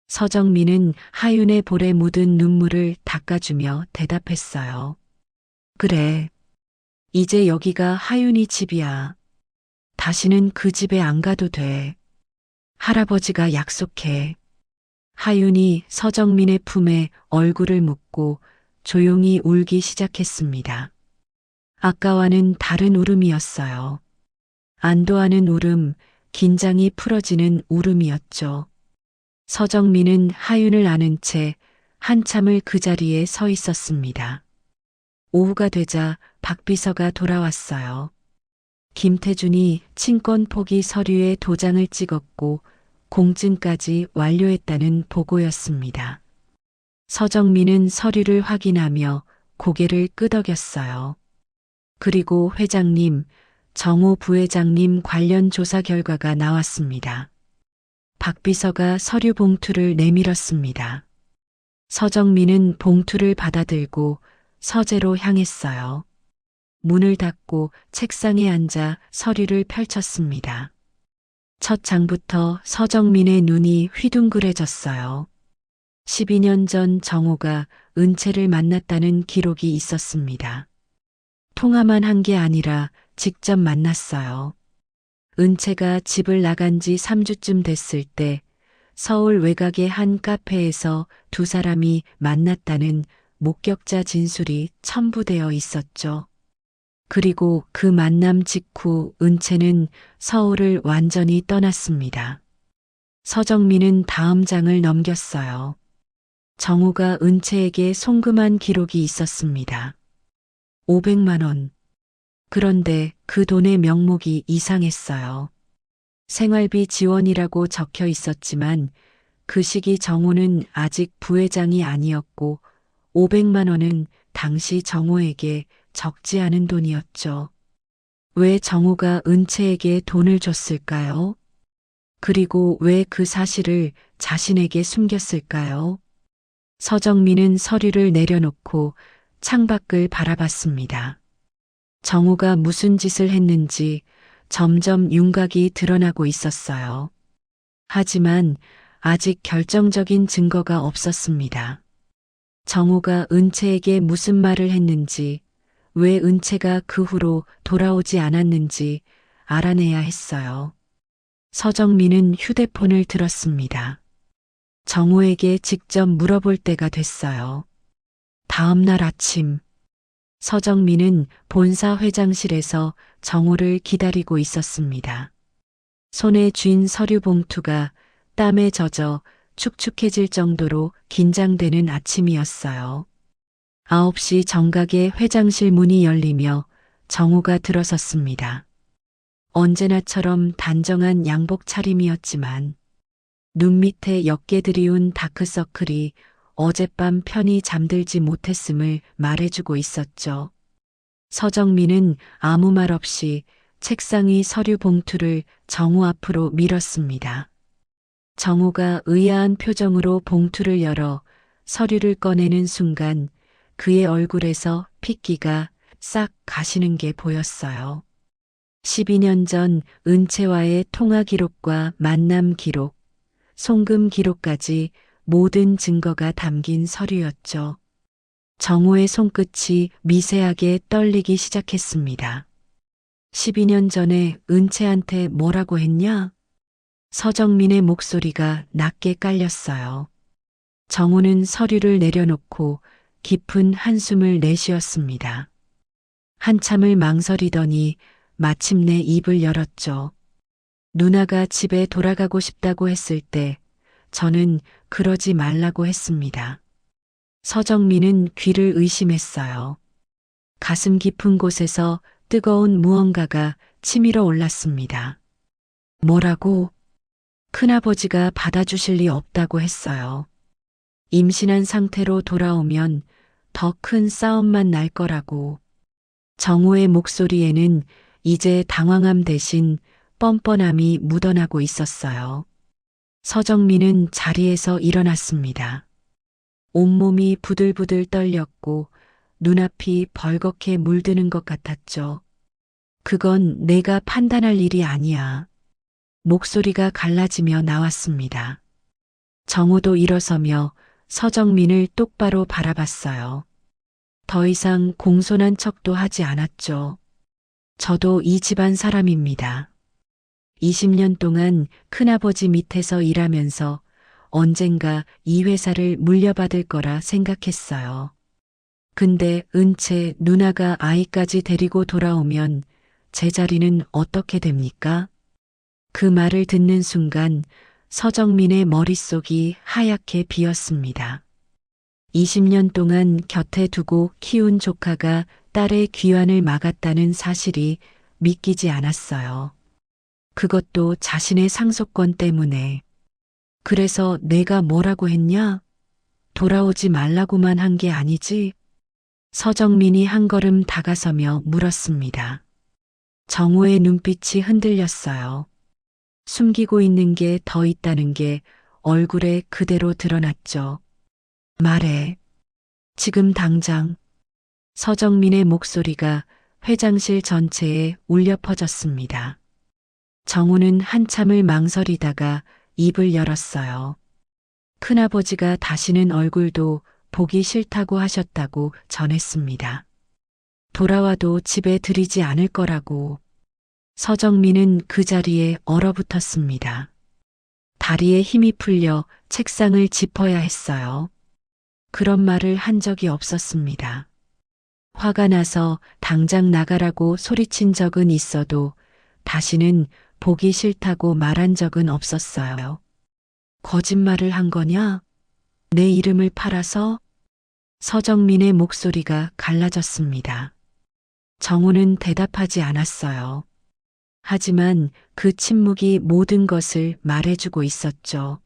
[SPEAKER 2] 서정민은 하윤의 볼에 묻은 눈물을 닦아주며 대답했어요. 그래. 이제 여기가 하윤이 집이야. 다시는 그 집에 안 가도 돼. 할아버지가 약속해. 하윤이 서정민의 품에 얼굴을 묻고 조용히 울기 시작했습니다. 아까와는 다른 울음이었어요. 안도하는 울음, 긴장이 풀어지는 울음이었죠. 서정민은 하윤을 안은 채 한참을 그 자리에 서 있었습니다. 오후가 되자 박 비서가 돌아왔어요. 김태준이 친권 포기 서류에 도장을 찍었고 공증까지 완료했다는 보고였습니다. 서정민은 서류를 확인하며 고개를 끄덕였어요. 그리고 회장님, 정호 부회장님 관련 조사 결과가 나왔습니다. 박 비서가 서류 봉투를 내밀었습니다. 서정민은 봉투를 받아들고 서재로 향했어요. 문을 닫고 책상에 앉아 서류를 펼쳤습니다. 첫 장부터 서정민의 눈이 휘둥그레졌어요. 12년 전 정호가 은채를 만났다는 기록이 있었습니다. 통화만 한 게 아니라 직접 만났어요. 은채가 집을 나간 지 3주쯤 됐을 때 서울 외곽의 한 카페에서 두 사람이 만났다는 목격자 진술이 첨부되어 있었죠. 그리고 그 만남 직후 은채는 서울을 완전히 떠났습니다. 서정민은 다음 장을 넘겼어요. 정우가 은채에게 송금한 기록이 있었습니다. 500만 원. 그런데 그 돈의 명목이 이상했어요. 생활비 지원이라고 적혀 있었지만 그 시기 정우는 아직 부회장이 아니었고 500만 원은 당시 정우에게 적지 않은 돈이었죠. 왜 정우가 은채에게 돈을 줬을까요? 그리고 왜 그 사실을 자신에게 숨겼을까요? 서정민은 서류를 내려놓고 창밖을 바라봤습니다. 정우가 무슨 짓을 했는지 점점 윤곽이 드러나고 있었어요. 하지만 아직 결정적인 증거가 없었습니다. 정우가 은채에게 무슨 말을 했는지, 왜 은채가 그 후로 돌아오지 않았는지 알아내야 했어요. 서정민은 휴대폰을 들었습니다. 정우에게 직접 물어볼 때가 됐어요. 다음 날 아침, 서정민은 본사 회장실에서 정우를 기다리고 있었습니다. 손에 쥔 서류 봉투가 땀에 젖어 축축해질 정도로 긴장되는 아침이었어요. 9시 정각에 회장실 문이 열리며 정우가 들어섰습니다. 언제나처럼 단정한 양복 차림이었지만 눈 밑에 옅게 드리운 다크서클이 어젯밤 편히 잠들지 못했음을 말해주고 있었죠. 서정민은 아무 말 없이 책상 위 서류 봉투를 정우 앞으로 밀었습니다. 정우가 의아한 표정으로 봉투를 열어 서류를 꺼내는 순간 그의 얼굴에서 핏기가 싹 가시는 게 보였어요. 12년 전 은채와의 통화 기록과 만남 기록, 송금 기록까지 모든 증거가 담긴 서류였죠. 정우의 손끝이 미세하게 떨리기 시작했습니다. 12년 전에 은채한테 뭐라고 했냐? 서정민의 목소리가 낮게 깔렸어요. 정우는 서류를 내려놓고 깊은 한숨을 내쉬었습니다. 한참을 망설이더니 마침내 입을 열었죠. 누나가 집에 돌아가고 싶다고 했을 때 저는 그러지 말라고 했습니다. 서정민은 귀를 의심했어요. 가슴 깊은 곳에서 뜨거운 무언가가 치밀어 올랐습니다. 뭐라고? 큰아버지가 받아주실 리 없다고 했어요. 임신한 상태로 돌아오면 더 큰 싸움만 날 거라고. 정호의 목소리에는 이제 당황함 대신 뻔뻔함이 묻어나고 있었어요. 서정민은 자리에서 일어났습니다. 온몸이 부들부들 떨렸고 눈앞이 벌겋게 물드는 것 같았죠. 그건 내가 판단할 일이 아니야. 목소리가 갈라지며 나왔습니다. 정호도 일어서며 서정민을 똑바로 바라봤어요. 더 이상 공손한 척도 하지 않았죠. 저도 이 집안 사람입니다. 20년 동안 큰아버지 밑에서 일하면서 언젠가 이 회사를 물려받을 거라 생각했어요. 근데 은채 누나가 아이까지 데리고 돌아오면 제 자리는 어떻게 됩니까? 그 말을 듣는 순간 서정민의 머릿속이 하얗게 비었습니다. 20년 동안 곁에 두고 키운 조카가 딸의 귀환을 막았다는 사실이 믿기지 않았어요. 그것도 자신의 상속권 때문에. 그래서 내가 뭐라고 했냐? 돌아오지 말라고만 한 게 아니지? 서정민이 한 걸음 다가서며 물었습니다. 정호의 눈빛이 흔들렸어요. 숨기고 있는 게 더 있다는 게 얼굴에 그대로 드러났죠. 말해. 지금 당장. 서정민의 목소리가 회장실 전체에 울려 퍼졌습니다. 정우는 한참을 망설이다가 입을 열었어요. 큰아버지가 다시는 얼굴도 보기 싫다고 하셨다고 전했습니다. 돌아와도 집에 들이지 않을 거라고. 서정민은 그 자리에 얼어붙었습니다. 다리에 힘이 풀려 책상을 짚어야 했어요. 그런 말을 한 적이 없었습니다. 화가 나서 당장 나가라고 소리친 적은 있어도 다시는 보기 싫다고 말한 적은 없었어요. 거짓말을 한 거냐? 내 이름을 팔아서? 서정민의 목소리가 갈라졌습니다. 정우는 대답하지 않았어요. 하지만 그 침묵이 모든 것을 말해주고 있었죠.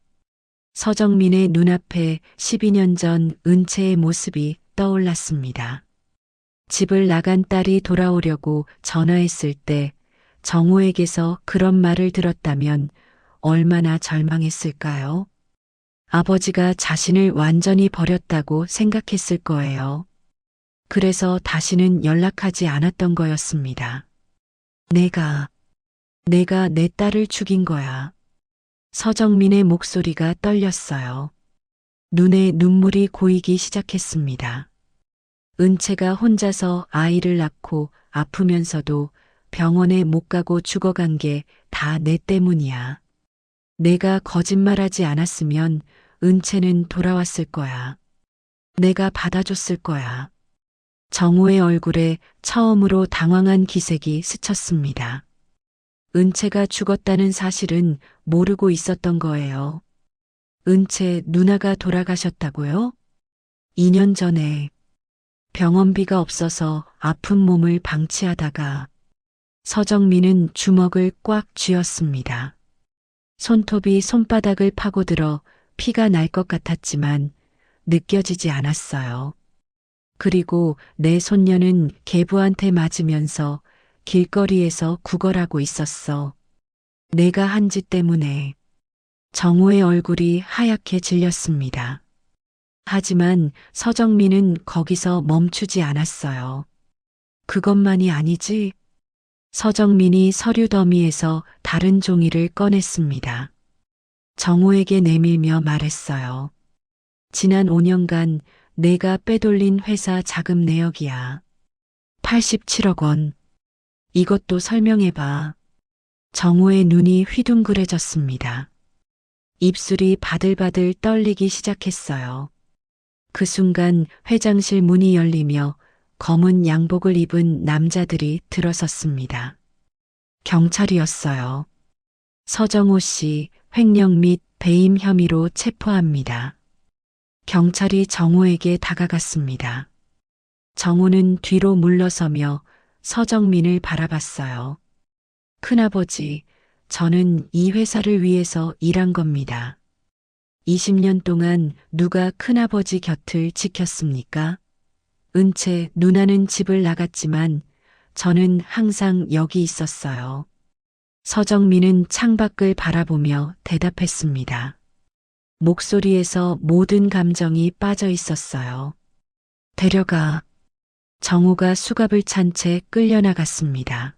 [SPEAKER 2] 서정민의 눈앞에 12년 전 은채의 모습이 떠올랐습니다. 집을 나간 딸이 돌아오려고 전화했을 때 정호에게서 그런 말을 들었다면 얼마나 절망했을까요? 아버지가 자신을 완전히 버렸다고 생각했을 거예요. 그래서 다시는 연락하지 않았던 거였습니다. 내가 내 딸을 죽인 거야. 서정민의 목소리가 떨렸어요. 눈에 눈물이 고이기 시작했습니다. 은채가 혼자서 아이를 낳고 아프면서도 병원에 못 가고 죽어간 게 다 내 때문이야. 내가 거짓말하지 않았으면 은채는 돌아왔을 거야. 내가 받아줬을 거야. 정우의 얼굴에 처음으로 당황한 기색이 스쳤습니다. 은채가 죽었다는 사실은 모르고 있었던 거예요. 은채 누나가 돌아가셨다고요? 2년 전에 병원비가 없어서 아픈 몸을 방치하다가 서정민은 주먹을 꽉 쥐었습니다. 손톱이 손바닥을 파고들어 피가 날 것 같았지만 느껴지지 않았어요. 그리고 내 손녀는 계부한테 맞으면서 길거리에서 구걸하고 있었어. 내가 한 짓 때문에. 정호의 얼굴이 하얗게 질렸습니다. 하지만 서정민은 거기서 멈추지 않았어요. 그것만이 아니지. 서정민이 서류 더미에서 다른 종이를 꺼냈습니다. 정호에게 내밀며 말했어요. 지난 5년간 내가 빼돌린 회사 자금 내역이야. 87억 원. 이것도 설명해봐. 정호의 눈이 휘둥그레졌습니다. 입술이 바들바들 떨리기 시작했어요. 그 순간 회장실 문이 열리며 검은 양복을 입은 남자들이 들어섰습니다. 경찰이었어요. 서정호 씨 횡령 및 배임 혐의로 체포합니다. 경찰이 정호에게 다가갔습니다. 정호는 뒤로 물러서며 서정민을 바라봤어요. 큰아버지, 저는 이 회사를 위해서 일한 겁니다. 20년 동안 누가 큰아버지 곁을 지켰습니까? 은채 누나는 집을 나갔지만 저는 항상 여기 있었어요. 서정민은 창밖을 바라보며 대답했습니다. 목소리에서 모든 감정이 빠져 있었어요. 데려가. 정우가 수갑을 찬 채 끌려나갔습니다.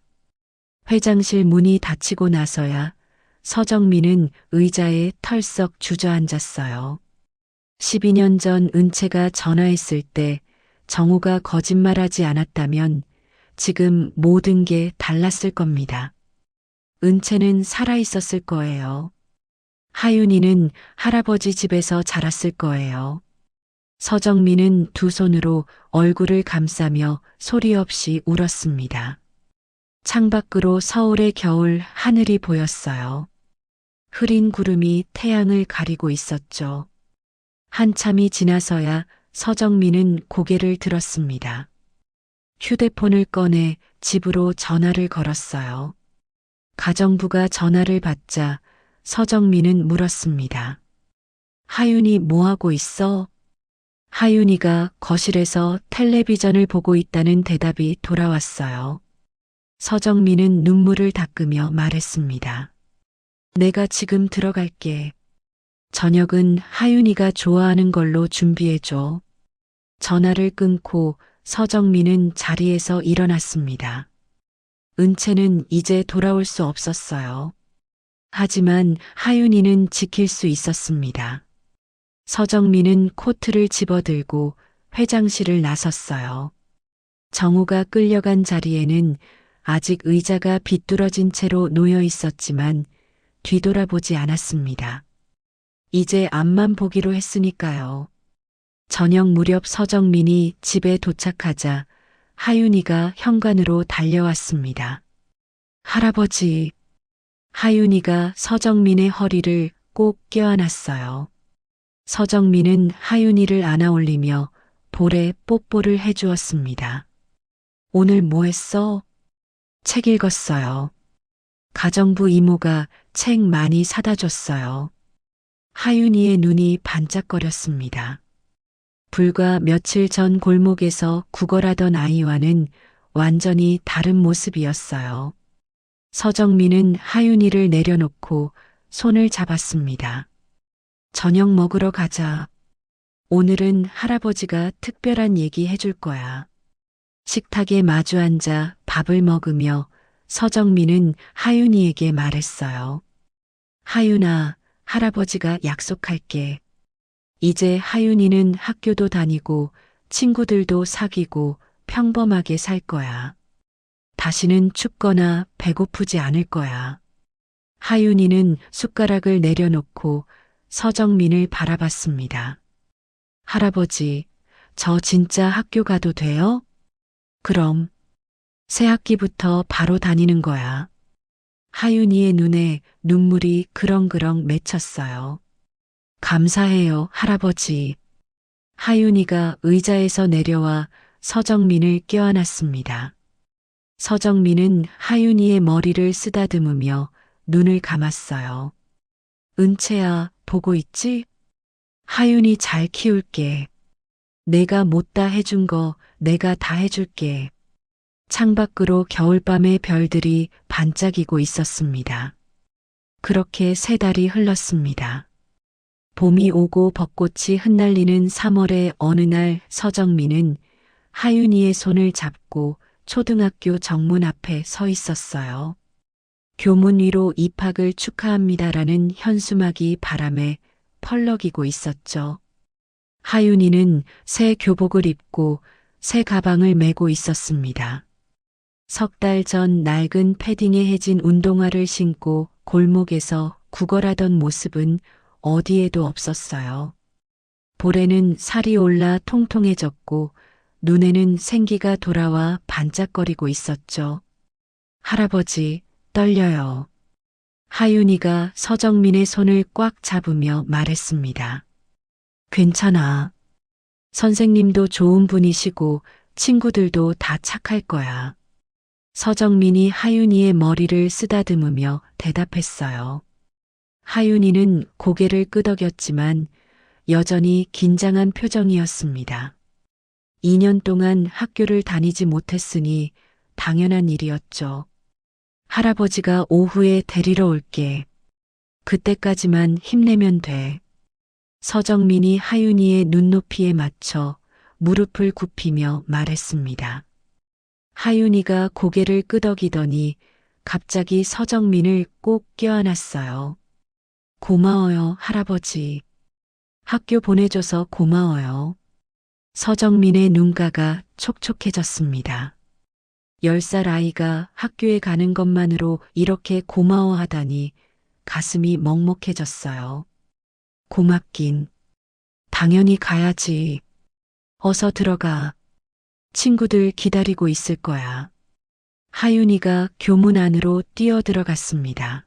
[SPEAKER 2] 회장실 문이 닫히고 나서야 서정민은 의자에 털썩 주저앉았어요. 12년 전 은채가 전화했을 때 정우가 거짓말하지 않았다면 지금 모든 게 달랐을 겁니다. 은채는 살아 있었을 거예요. 하윤이는 할아버지 집에서 자랐을 거예요. 서정민은 두 손으로 얼굴을 감싸며 소리 없이 울었습니다. 창밖으로 서울의 겨울 하늘이 보였어요. 흐린 구름이 태양을 가리고 있었죠. 한참이 지나서야 서정민은 고개를 들었습니다. 휴대폰을 꺼내 집으로 전화를 걸었어요. 가정부가 전화를 받자 서정민은 물었습니다. 하윤이 뭐하고 있어? 하윤이가 거실에서 텔레비전을 보고 있다는 대답이 돌아왔어요. 서정민은 눈물을 닦으며 말했습니다. 내가 지금 들어갈게. 저녁은 하윤이가 좋아하는 걸로 준비해줘. 전화를 끊고 서정민은 자리에서 일어났습니다. 은채는 이제 돌아올 수 없었어요. 하지만 하윤이는 지킬 수 있었습니다. 서정민은 코트를 집어들고 회장실을 나섰어요. 정우가 끌려간 자리에는 아직 의자가 비뚤어진 채로 놓여 있었지만 뒤돌아보지 않았습니다. 이제 앞만 보기로 했으니까요. 저녁 무렵 서정민이 집에 도착하자 하윤이가 현관으로 달려왔습니다. 할아버지. 하윤이가 서정민의 허리를 꼭 껴안았어요. 서정민은 하윤이를 안아 올리며 볼에 뽀뽀를 해주었습니다. 오늘 뭐 했어? 책 읽었어요. 가정부 이모가 책 많이 사다 줬어요. 하윤이의 눈이 반짝거렸습니다. 불과 며칠 전 골목에서 구걸하던 아이와는 완전히 다른 모습이었어요. 서정민은 하윤이를 내려놓고 손을 잡았습니다. 저녁 먹으러 가자. 오늘은 할아버지가 특별한 얘기 해줄 거야. 식탁에 마주 앉아 밥을 먹으며 서정민은 하윤이에게 말했어요. 하윤아, 할아버지가 약속할게. 이제 하윤이는 학교도 다니고 친구들도 사귀고 평범하게 살 거야. 다시는 춥거나 배고프지 않을 거야. 하윤이는 숟가락을 내려놓고 서정민을 바라봤습니다. 할아버지, 저 진짜 학교 가도 돼요? 그럼. 새 학기부터 바로 다니는 거야. 하윤이의 눈에 눈물이 그렁그렁 맺혔어요. 감사해요, 할아버지. 하윤이가 의자에서 내려와 서정민을 껴안았습니다. 서정민은 하윤이의 머리를 쓰다듬으며 눈을 감았어요. 은채야, 보고 있지? 하윤이 잘 키울게. 내가 못다 해준 거 내가 다 해줄게. 창밖으로 겨울밤의 별들이 반짝이고 있었습니다. 그렇게 세 달이 흘렀습니다. 봄이 오고 벚꽃이 흩날리는 3월의 어느 날 서정민은 하윤이의 손을 잡고 초등학교 정문 앞에 서 있었어요. 교문 위로 입학을 축하합니다라는 현수막이 바람에 펄럭이고 있었죠. 하윤이는 새 교복을 입고 새 가방을 메고 있었습니다. 석 달 전 낡은 패딩에 해진 운동화를 신고 골목에서 구걸하던 모습은 어디에도 없었어요. 볼에는 살이 올라 통통해졌고 눈에는 생기가 돌아와 반짝거리고 있었죠. 할아버지, 떨려요. 하윤이가 서정민의 손을 꽉 잡으며 말했습니다. 괜찮아. 선생님도 좋은 분이시고 친구들도 다 착할 거야. 서정민이 하윤이의 머리를 쓰다듬으며 대답했어요. 하윤이는 고개를 끄덕였지만 여전히 긴장한 표정이었습니다. 2년 동안 학교를 다니지 못했으니 당연한 일이었죠. 할아버지가 오후에 데리러 올게. 그때까지만 힘내면 돼. 서정민이 하윤이의 눈높이에 맞춰 무릎을 굽히며 말했습니다. 하윤이가 고개를 끄덕이더니 갑자기 서정민을 꼭 껴안았어요. 고마워요, 할아버지. 학교 보내줘서 고마워요. 서정민의 눈가가 촉촉해졌습니다. 10살 아이가 학교에 가는 것만으로 이렇게 고마워하다니 가슴이 먹먹해졌어요. 고맙긴. 당연히 가야지. 어서 들어가. 친구들 기다리고 있을 거야. 하윤이가 교문 안으로 뛰어들어갔습니다.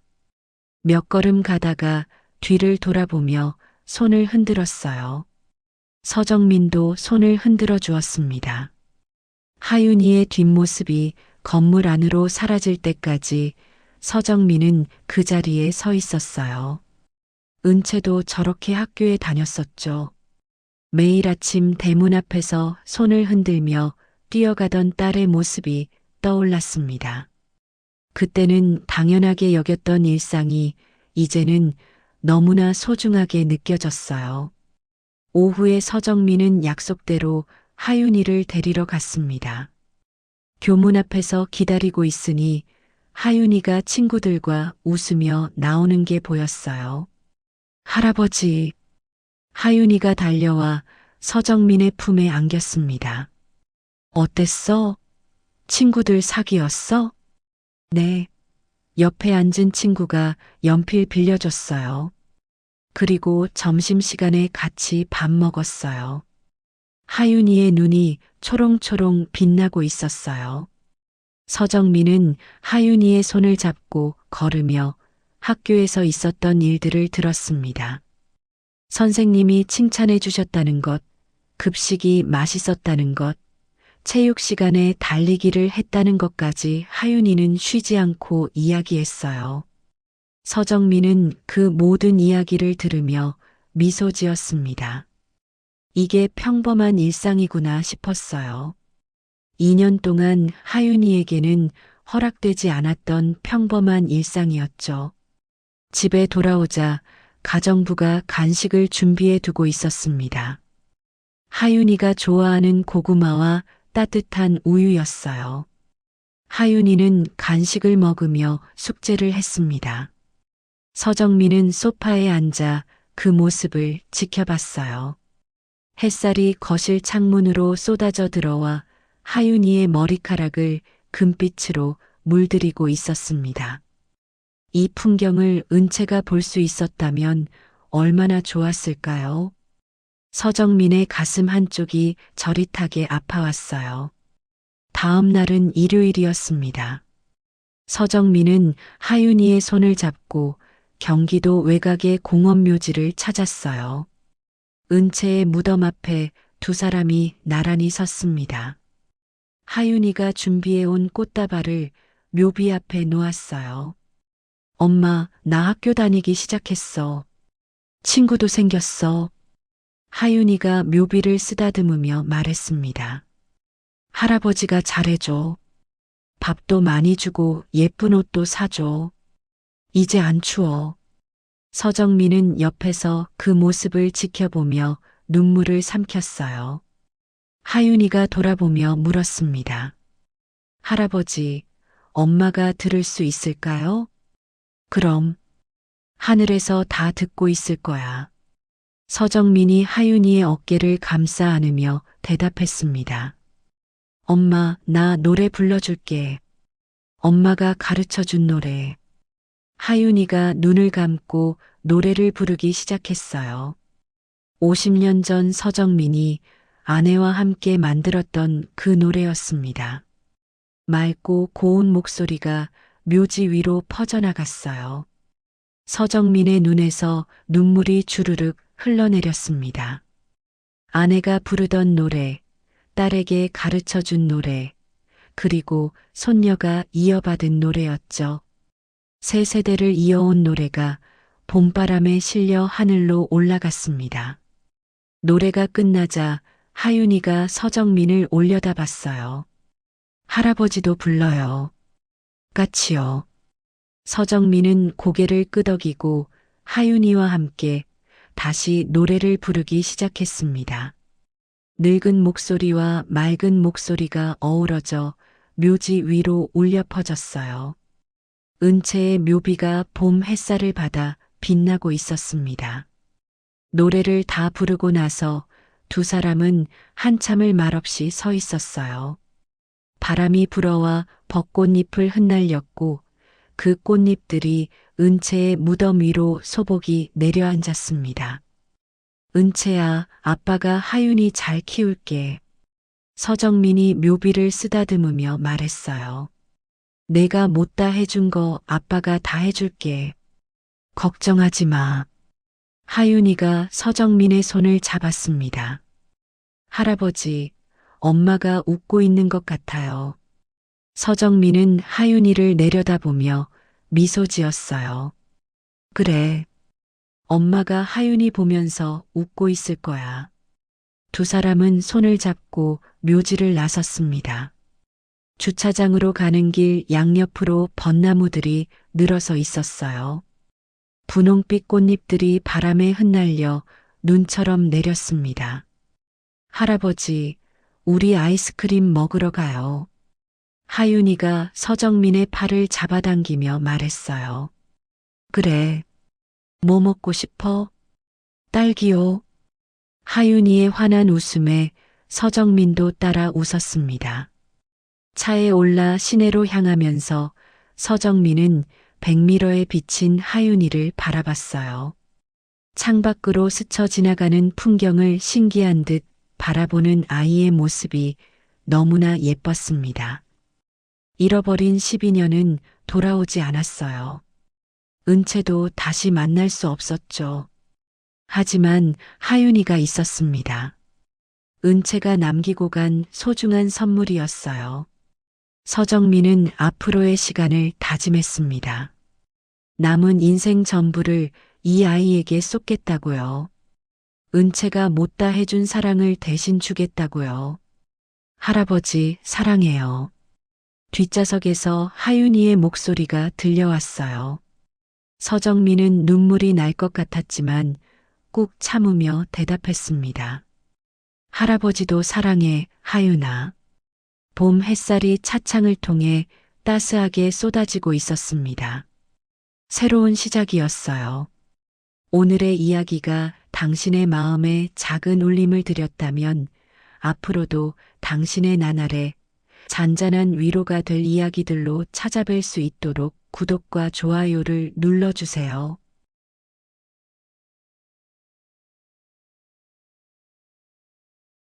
[SPEAKER 2] 몇 걸음 가다가 뒤를 돌아보며 손을 흔들었어요. 서정민도 손을 흔들어 주었습니다. 하윤이의 뒷모습이 건물 안으로 사라질 때까지 서정민은 그 자리에 서 있었어요. 은채도 저렇게 학교에 다녔었죠. 매일 아침 대문 앞에서 손을 흔들며 뛰어가던 딸의 모습이 떠올랐습니다. 그때는 당연하게 여겼던 일상이 이제는 너무나 소중하게 느껴졌어요. 오후에 서정민은 약속대로 하윤이를 데리러 갔습니다. 교문 앞에서 기다리고 있으니 하윤이가 친구들과 웃으며 나오는 게 보였어요. 할아버지. 하윤이가 달려와 서정민의 품에 안겼습니다. 어땠어? 친구들 사귀었어? 네. 옆에 앉은 친구가 연필 빌려줬어요. 그리고 점심시간에 같이 밥 먹었어요. 하윤이의 눈이 초롱초롱 빛나고 있었어요. 서정민은 하윤이의 손을 잡고 걸으며 학교에서 있었던 일들을 들었습니다. 선생님이 칭찬해 주셨다는 것, 급식이 맛있었다는 것, 체육 시간에 달리기를 했다는 것까지 하윤이는 쉬지 않고 이야기했어요. 서정민은 그 모든 이야기를 들으며 미소 지었습니다. 이게 평범한 일상이구나 싶었어요. 2년 동안 하윤이에게는 허락되지 않았던 평범한 일상이었죠. 집에 돌아오자 가정부가 간식을 준비해 두고 있었습니다. 하윤이가 좋아하는 고구마와 따뜻한 우유였어요. 하윤이는 간식을 먹으며 숙제를 했습니다. 서정민은 소파에 앉아 그 모습을 지켜봤어요. 햇살이 거실 창문으로 쏟아져 들어와 하윤이의 머리카락을 금빛으로 물들이고 있었습니다. 이 풍경을 은채가 볼 수 있었다면 얼마나 좋았을까요? 서정민의 가슴 한쪽이 저릿하게 아파왔어요. 다음 날은 일요일이었습니다. 서정민은 하윤이의 손을 잡고 경기도 외곽의 공원묘지를 찾았어요. 은채의 무덤 앞에 두 사람이 나란히 섰습니다. 하윤이가 준비해온 꽃다발을 묘비 앞에 놓았어요. 엄마, 나 학교 다니기 시작했어. 친구도 생겼어. 하윤이가 묘비를 쓰다듬으며 말했습니다. 할아버지가 잘해줘. 밥도 많이 주고 예쁜 옷도 사줘. 이제 안 추워. 서정민은 옆에서 그 모습을 지켜보며 눈물을 삼켰어요. 하윤이가 돌아보며 물었습니다. 할아버지, 엄마가 들을 수 있을까요? 그럼 하늘에서 다 듣고 있을 거야. 서정민이 하윤이의 어깨를 감싸 안으며 대답했습니다. 엄마, 나 노래 불러줄게. 엄마가 가르쳐 준 노래. 하윤이가 눈을 감고 노래를 부르기 시작했어요. 50년 전 서정민이 아내와 함께 만들었던 그 노래였습니다. 맑고 고운 목소리가 묘지 위로 퍼져나갔어요. 서정민의 눈에서 눈물이 주르륵 흘러내렸습니다. 아내가 부르던 노래, 딸에게 가르쳐 준 노래, 그리고 손녀가 이어받은 노래였죠. 세 세대를 이어온 노래가 봄바람에 실려 하늘로 올라갔습니다. 노래가 끝나자 하윤이가 서정민을 올려다봤어요. 할아버지도 불러요. 같이요. 서정민은 고개를 끄덕이고 하윤이와 함께 다시 노래를 부르기 시작했습니다. 늙은 목소리와 맑은 목소리가 어우러져 묘지 위로 울려 퍼졌어요. 은채의 묘비가 봄 햇살을 받아 빛나고 있었습니다. 노래를 다 부르고 나서 두 사람은 한참을 말없이 서 있었어요. 바람이 불어와 벚꽃잎을 흩날렸고 그 꽃잎들이 은채의 무덤 위로 소복이 내려앉았습니다. 은채야, 아빠가 하윤이 잘 키울게. 서정민이 묘비를 쓰다듬으며 말했어요. 내가 못다 해준 거 아빠가 다 해줄게. 걱정하지 마. 하윤이가 서정민의 손을 잡았습니다. 할아버지, 엄마가 웃고 있는 것 같아요. 서정민은 하윤이를 내려다보며 미소 지었어요. 그래. 엄마가 하윤이 보면서 웃고 있을 거야. 두 사람은 손을 잡고 묘지를 나섰습니다. 주차장으로 가는 길 양옆으로 벚나무들이 늘어서 있었어요. 분홍빛 꽃잎들이 바람에 흩날려 눈처럼 내렸습니다. 할아버지, 우리 아이스크림 먹으러 가요. 하윤이가 서정민의 팔을 잡아당기며 말했어요. 그래. 뭐 먹고 싶어? 딸기요. 하윤이의 환한 웃음에 서정민도 따라 웃었습니다. 차에 올라 시내로 향하면서 서정민은 백미러에 비친 하윤이를 바라봤어요. 창밖으로 스쳐 지나가는 풍경을 신기한 듯 바라보는 아이의 모습이 너무나 예뻤습니다. 잃어버린 12년은 돌아오지 않았어요. 은채도 다시 만날 수 없었죠. 하지만 하윤이가 있었습니다. 은채가 남기고 간 소중한 선물이었어요. 서정민은 앞으로의 시간을 다짐했습니다. 남은 인생 전부를 이 아이에게 쏟겠다고요. 은채가 못다 해준 사랑을 대신 주겠다고요. 할아버지, 사랑해요. 뒷좌석에서 하윤이의 목소리가 들려왔어요. 서정민은 눈물이 날 것 같았지만 꾹 참으며 대답했습니다. 할아버지도 사랑해, 하윤아. 봄 햇살이 차창을 통해 따스하게 쏟아지고 있었습니다. 새로운 시작이었어요. 오늘의 이야기가 당신의 마음에 작은 울림을 드렸다면 앞으로도 당신의 나날에 잔잔한 위로가 될 이야기들로 찾아뵐 수 있도록 구독과 좋아요를 눌러주세요.